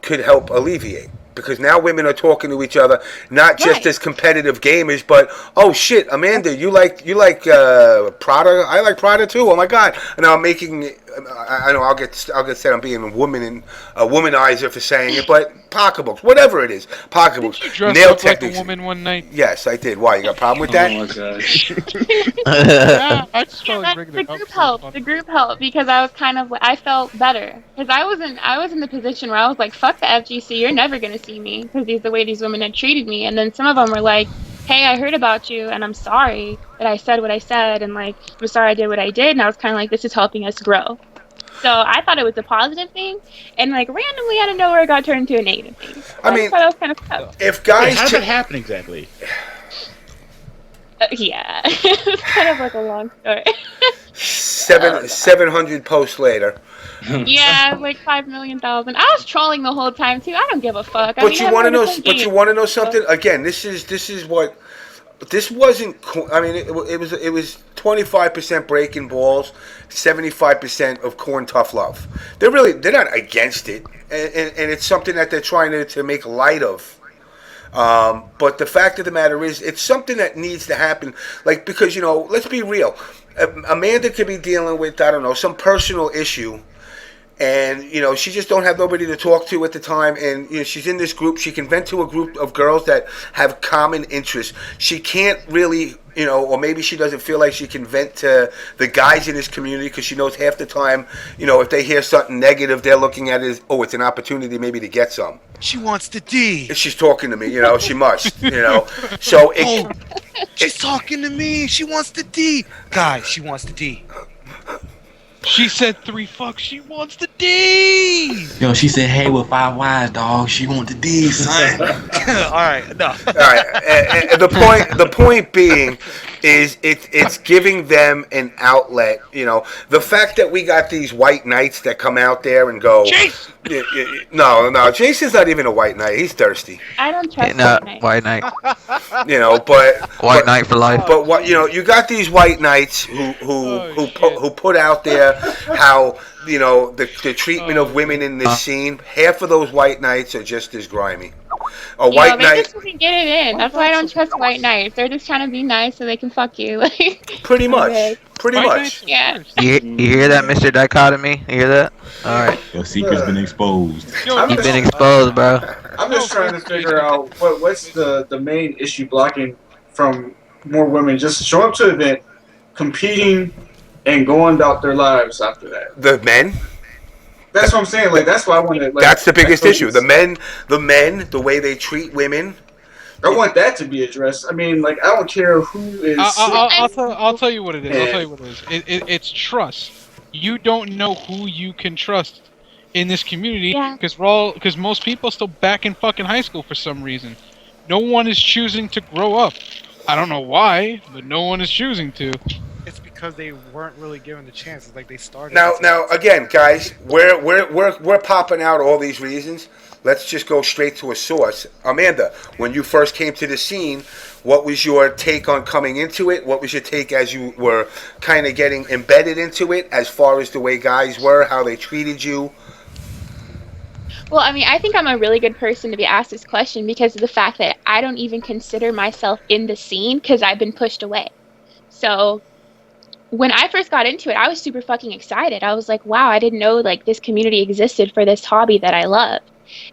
could help alleviate. Because now women are talking to each other, not just as competitive gamers, but oh shit, Amanda, you like Prada? I like Prada too. Oh my god! And now I'm making. I know I'll get said I'm being a womanizer for saying it, but pocketbooks, whatever it is, pocketbooks, Did you dress nail up like a techniques. woman one night? Yes, I did. Why? You got a problem with that? Oh my gosh. Yeah, I just felt like That's bringing the it up. group help. The group help because I was kind of I felt better because I was in the position where I was like, fuck the FGC, you're never gonna see me because the way these women had treated me, and then some of them were like, hey, I heard about you and I'm sorry that I said what I said, and like I'm sorry I did what I did, and I was kind of like, this is helping us grow. So I thought it was a positive thing, and like randomly out of nowhere, it got turned into a negative thing. So I mean, thought that was kind of cool. If guys, how did that happen exactly? Yeah, it's kind of like a long story. 700 posts later. Yeah, like 5,000,000. I was trolling the whole time too. I don't give a fuck. But you want to know? But you want to know something? Again, this is what. This wasn't. I mean, it was 25% breaking balls, 75% of corn tough love. They're not against it, and it's something that they're trying to make light of. But the fact of the matter is, it's something that needs to happen. Like, because let's be real. Amanda could be dealing with, I don't know, some personal issue, and she just don't have nobody to talk to at the time, and she's in this group. She can vent to a group of girls that have common interests. She can't really, or maybe she doesn't feel like she can vent to the guys in this community because she knows half the time, if they hear something negative, they're looking at it as, oh, it's an opportunity maybe to get some. She wants the D. If she's talking to me, she must, So she's talking to me. She wants the D. Guys, she wants the D. She said 3 fucks. She wants the D. Yo, she said, "Hey, with 5 Ys, dog. She want the D, son." All right, no. All right. And the point being is it's giving them an outlet. The fact that we got these white knights that come out there and go. Jason! No. Jason's not even a white knight. He's thirsty. I don't trust White Knight. But White Knight for life. But what you got these white knights who put out there how the treatment of women in this scene. Half of those white knights are just as grimy. A white they knight. just didn't get it in. That's why I don't trust white knights. They're just trying to be nice so they can fuck you. Pretty much. Okay. Pretty much. Yeah. You hear that, Mr. Dichotomy? You hear that? All right. Your secret's been exposed. You've been exposed, bro. I'm just trying to figure out what's the main issue blocking from more women just showing up to the event, competing, and going about their lives after that. The men. That's what I'm saying. Like that's why I want to. Like, that's the biggest issue. The men, the way they treat women. I want that to be addressed. I mean, like I don't care who is. I'll tell you what it is. I'll tell you what it is. It's trust. You don't know who you can trust in this community because most people are still back in fucking high school for some reason. No one is choosing to grow up. I don't know why, but no one is choosing to. It's because they weren't really given the chances. Like they started. Now again, guys, we're popping out all these reasons. Let's just go straight to a source. Amanda, when you first came to the scene, what was your take on coming into it? What was your take as you were kind of getting embedded into it, as far as the way guys were, how they treated you? Well, I mean, I think I'm a really good person to be asked this question because of the fact that I don't even consider myself in the scene because I've been pushed away. So when I first got into it, I was super fucking excited. I was like, wow, I didn't know like this community existed for this hobby that I love.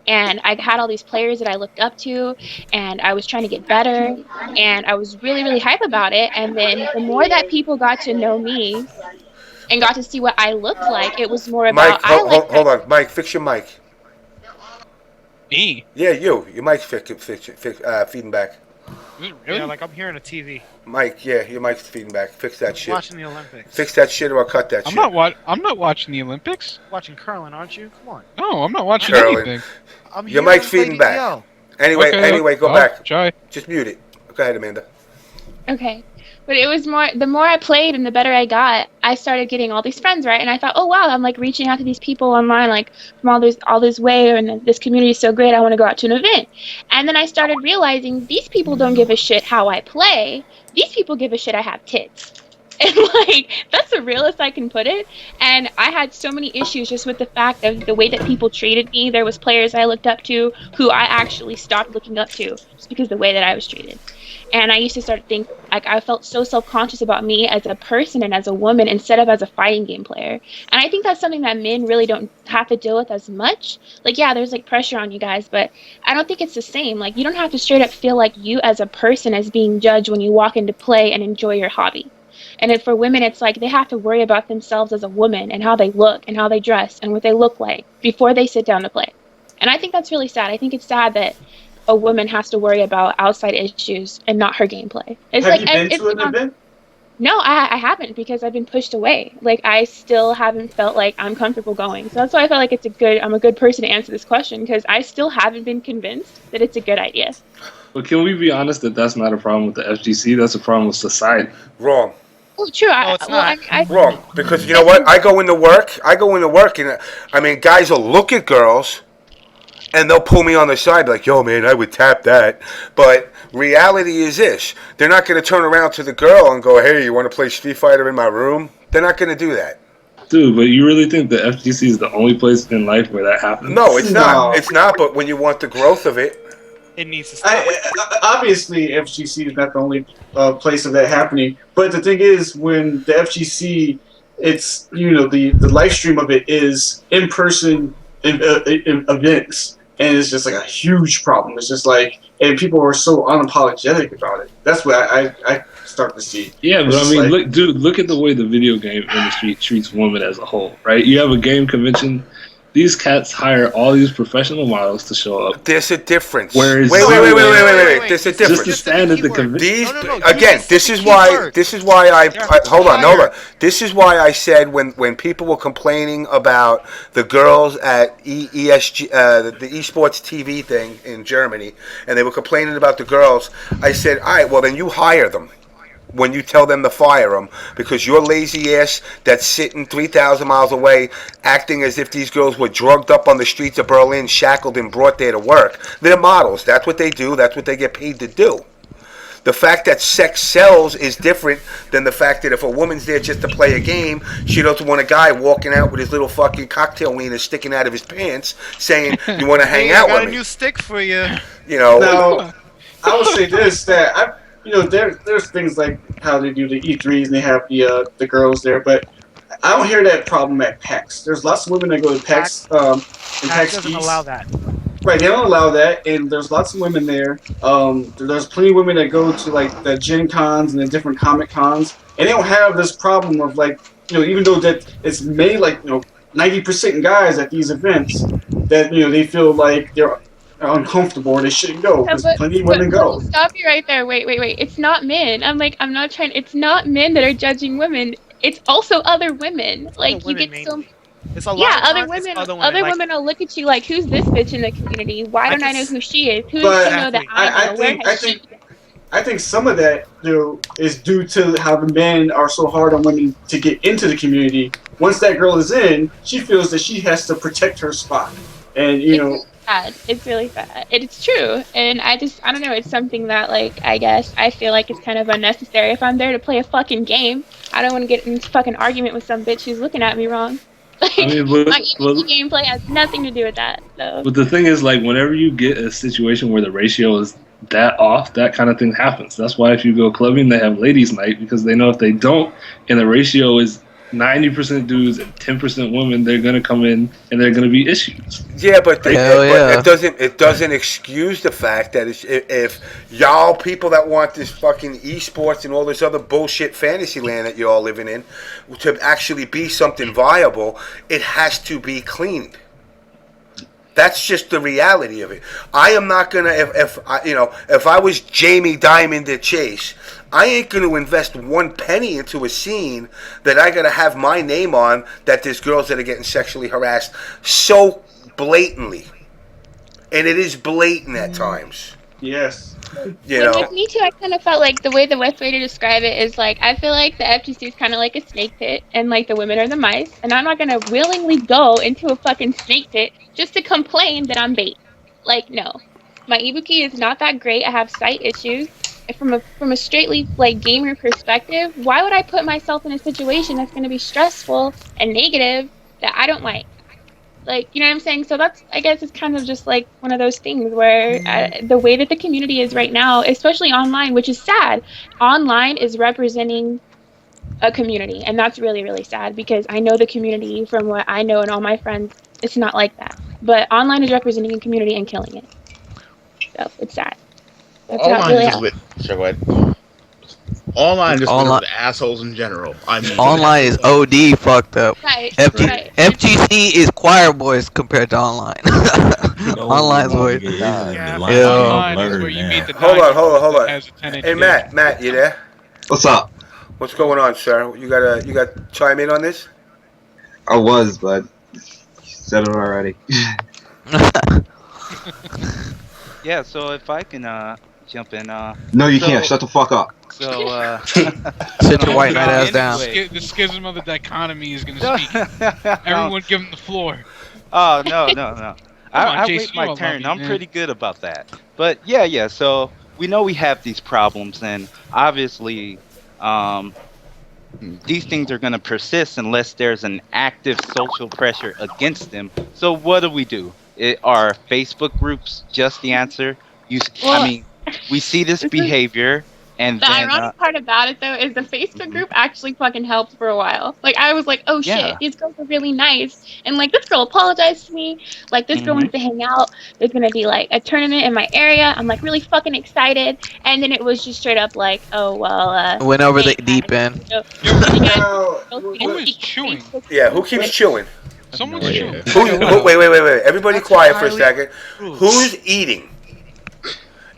And I had all these players that I looked up to, and I was trying to get better, and I was really, really hype about it. And then the more that people got to know me and got to see what I looked like, it was more about... Mike, hold on. Mike, fix your mic. Me? Yeah, you. Your mic's feeding back. Really? Yeah, like I'm hearing a TV. Mike, yeah, your mic's feeding back. Fix that shit. Watching the Olympics. Fix that shit or I'll cut that shit. I'm not watching the Olympics. Watching curling, aren't you? Come on. No, I'm not watching Curling. anything. Your mic's feeding back. Anyway, go back. Try. Just mute it. Go ahead, Amanda. Okay. But it was the more I played and the better I got, I started getting all these friends, right? And I thought, oh wow, I'm like reaching out to these people online, like from all this way, and this community is so great, I want to go out to an event. And then I started realizing these people don't give a shit how I play. These people give a shit I have tits. And like that's the realest I can put it. And I had so many issues just with the fact of the way that people treated me. There was players I looked up to who I actually stopped looking up to just because of the way that I was treated. And I used to start to think, like, I felt so self-conscious about me as a person and as a woman instead of as a fighting game player. And I think that's something that men really don't have to deal with as much. Like, yeah, there's like pressure on you guys, but I don't think it's the same. Like, you don't have to straight up feel like you as a person is being judged when you walk into play and enjoy your hobby. And then for women, it's like they have to worry about themselves as a woman and how they look and how they dress and what they look like before they sit down to play. And I think that's really sad. I think it's sad that a woman has to worry about outside issues and not her gameplay. It's Have like, you been to an event? No, I haven't because I've been pushed away. Like I still haven't felt like I'm comfortable going. So that's why I felt like I'm a good person to answer this question because I still haven't been convinced that it's a good idea. But can we be honest that that's not a problem with the FGC? That's a problem with society. Wrong. Oh, true. Wrong. Because you know what? I go into work, and I mean, guys will look at girls, and they'll pull me on the side like, yo, man, I would tap that. But reality is this. They're not going to turn around to the girl and go, hey, you want to play Street Fighter in my room? They're not going to do that. Dude, but you really think the FGC is the only place in life where that happens? No, it's not. It's not, but when you want the growth of it. It needs to stop. Obviously, FGC is not the only place of that happening. But the thing is, when the FGC, it's, the live stream of it is in-person events. And it's just like a huge problem. It's just like, and people are so unapologetic about it. That's what I start to see. Yeah, but I mean, look at the way the video game industry treats women as a whole, right? You have a game convention. These cats hire all these professional models to show up. There's a difference. Whereas wait. There's a difference. Just to stand at the convention. This is why I hold on. This is why I said when people were complaining about the girls at ESG, the esports TV thing in Germany, and they were complaining about the girls, I said, all right, well then you hire them. When you tell them to fire them, because your lazy ass that's sitting 3,000 miles away acting as if these girls were drugged up on the streets of Berlin, shackled and brought there to work. They're models. That's what they do. That's what they get paid to do. The fact that sex sells is different than the fact that if a woman's there just to play a game, she doesn't want a guy walking out with his little fucking cocktail wiener sticking out of his pants saying, you want to hang out with me. I got a new stick for you. Now, I will say this, that there's things like how they do the E3s and they have the girls there, but I don't hear that problem at PAX. There's lots of women that go to PAX. And PAX doesn't allow that. Right, they don't allow that, and there's lots of women there. There's plenty of women that go to like the Gen Cons and the different Comic Cons, and they don't have this problem of like, even though that it's made like 90% guys at these events, that they feel like they're uncomfortable or they shouldn't go because plenty of women go. Stop you right there. Wait. It's not men. I'm not trying. It's not men that are judging women. It's also other women. Like you get so. It's a lot other women. Other women will look at you like, who's this bitch in the community? Why don't I know who she is? Who does she know that I know? I think some of that is due to how the men are so hard on women to get into the community. Once that girl is in, she feels that she has to protect her spot, and It's really sad. It's true. And I don't know, it's something that, like, I guess I feel like it's kind of unnecessary. If I'm there to play a fucking game, I don't want to get into a fucking argument with some bitch who's looking at me wrong. Like, my gameplay has nothing to do with that. So. But the thing is, like, whenever you get a situation where the ratio is that off, that kind of thing happens. That's why if you go clubbing, they have ladies' night, because they know if they don't, and the ratio is 90% dudes and 10% women, they're gonna come in and they're gonna be issues. Yeah, but it doesn't excuse the fact that if y'all people that want this fucking esports and all this other bullshit fantasy land that you're all living in to actually be something viable, it has to be cleaned. That's just the reality of it. I am not gonna if I was Jamie Diamond at Chase, I ain't going to invest one penny into a scene that I got to have my name on that there's girls that are getting sexually harassed so blatantly. And it is blatant at times. Yes. With me too, I kind of felt like the way the best way to describe it is like, I feel like the FGC is kind of like a snake pit and like the women are the mice. And I'm not going to willingly go into a fucking snake pit just to complain that I'm bait. Like, no. My Ibuki is not that great. I have sight issues. from a straightly like gamer perspective, why would I put myself in a situation that's going to be stressful and negative that I don't like? Like, you know what I'm saying? So that's, I guess it's kind of just like one of those things where the way that the community is right now, especially online, which is sad, online is representing a community, and that's really, really sad because I know the community from what I know and all my friends, it's not like that. But online is representing a community and killing it. So it's sad. That's not really how. Sure, go ahead. Online just because of the assholes in general. I mean, online is OD fucked up. Right, right. FGC is choir boys compared to online. Online is where Online is where you meet the Hold on. as a 10-inch Hey, Matt, you there? What's up? What's going on, sir? You got to chime in on this? I was, but you said it already. Yeah, so if I can jump in. No, you can't. Shut the fuck up. So, sit your white knight ass down. The schism of the dichotomy is going to speak. Everyone give him the floor. Oh, no. I Jason, wait my you turn. love I'm me, pretty good about that. But yeah. So we know we have these problems, and obviously, these things are going to persist unless there's an active social pressure against them. So what do? Are Facebook groups just the answer? I mean, we see this behavior. And the ironic part about it, though, is the Facebook group actually fucking helped for a while. Like, I was like, oh shit, these girls are really nice. And, like, this girl apologized to me. Like, this girl wants to hang out. There's going to be, like, a tournament in my area. I'm, like, really fucking excited. And then it was just straight up like, oh, well, went over the deep end. Who is chewing? Yeah, who keeps chewing? Someone's chewing. Wait. Everybody quiet for a second. Who's eating?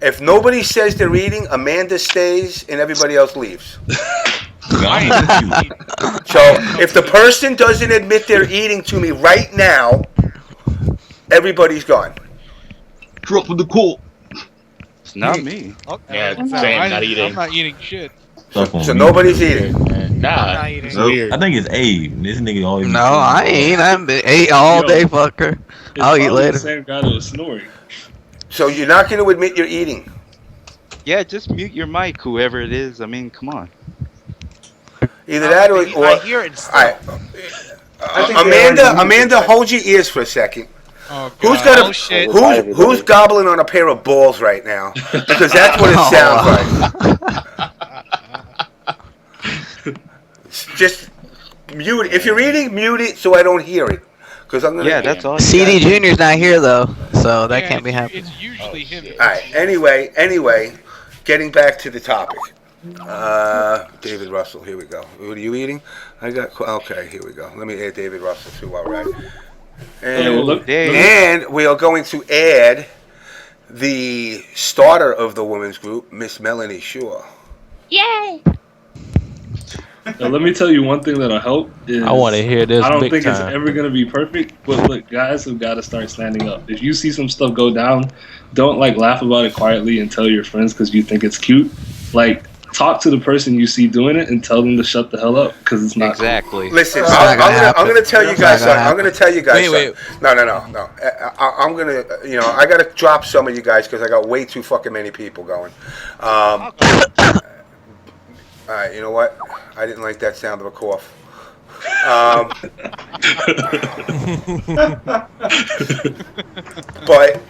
If nobody says they're eating, Amanda stays and everybody else leaves. So if the person doesn't admit they're eating to me right now, everybody's gone. Drop with the cool. It's not me. Yeah, same. Not eating. I'm not eating shit. So nobody's eating. Nah, it's weird. I think it's Abe. This nigga always. No, I ain't. I'm ate all day, fucker. I'll eat later. The same guy that was snoring. So you're not going to admit you're eating? Yeah, just mute your mic, whoever it is. I mean, come on. Either that or I hear it still. All right. Amanda, hold your ears for a second. Oh, who's got who's gobbling on a pair of balls right now? Because that's what it sounds like. Just mute it. If you're eating, mute it so I don't hear it. Because I'm gonna. That's all. CD Junior's not here though, so that can't be happening. It's usually him. All right. Anyway, getting back to the topic. David Russell. Here we go. What are you eating? Okay. Here we go. Let me add David Russell too while we're at it. And we are going to add the starter of the women's group, Miss Melanie Shaw. Yay! Now, let me tell you one thing that'll help. Is I want to hear this. I don't big think it's time. ever going to be perfect, but look, guys have got to start standing up. If you see some stuff go down, don't like laugh about it quietly and tell your friends because you think it's cute. Like, talk to the person you see doing it and tell them to shut the hell up because it's not exactly. Cool. Listen, I'm going to tell you guys something. I'm going to tell you guys something. No. I'm going to, I got to drop some of you guys because I got way too fucking many people going. All right, you know what? I didn't like that sound of a cough. But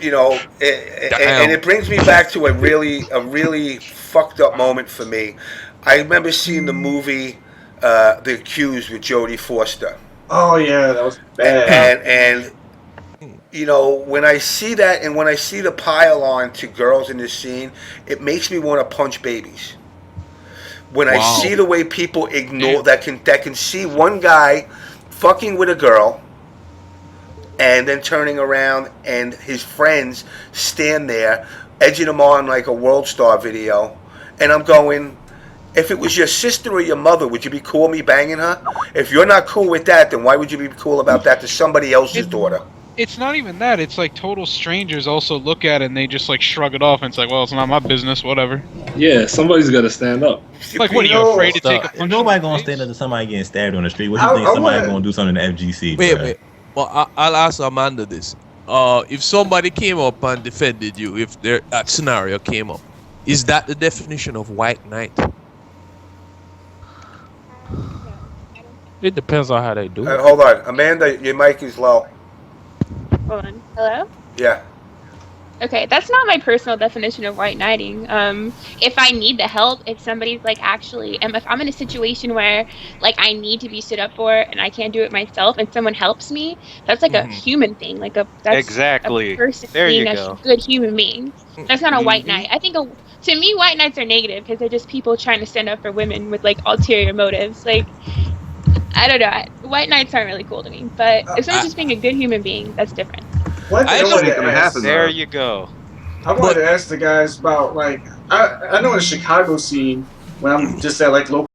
and it brings me back to a really fucked up moment for me. I remember seeing the movie The Accused with Jodie Foster. Oh yeah, that was bad. And when I see that and when I see the pile on to girls in this scene, it makes me want to punch babies. When I see the way people ignore that can see one guy fucking with a girl and then turning around and his friends stand there edging him on like a World Star video, and I'm going, if it was your sister or your mother, would you be cool me banging her? If you're not cool with that, then why would you be cool about that to somebody else's daughter? It's not even that. It's like total strangers also look at it and they just like shrug it off and it's like, well, it's not my business, whatever. Yeah, somebody's got to stand up. Like, what are you afraid to take a punch? Nobody gonna stand up to somebody getting stabbed on the street. What do you think somebody gonna do something to FGC? Wait. Well, I'll ask Amanda this. If somebody came up and defended you, if that scenario came up, Is that the definition of white knight? It depends on how they do it. Hold on, Amanda, your mic is low. Hold on. Hello? Yeah. Okay, that's not my personal definition of white knighting. If I need the help, if somebody's like actually, and if I'm in a situation where like I need to be stood up for and I can't do it myself, and someone helps me, that's like a human thing. Like that's Exactly. a person There being you a go. good human being. That's not a white knight. I think to me, white knights are negative because they're just people trying to stand up for women with like ulterior motives. Like I don't know, white knights aren't really cool to me. But if someone's just being a good human being, that's different. One thing I wanted to ask, There you go. I wanted to ask the guys about like I know in the Chicago scene when I'm just at like local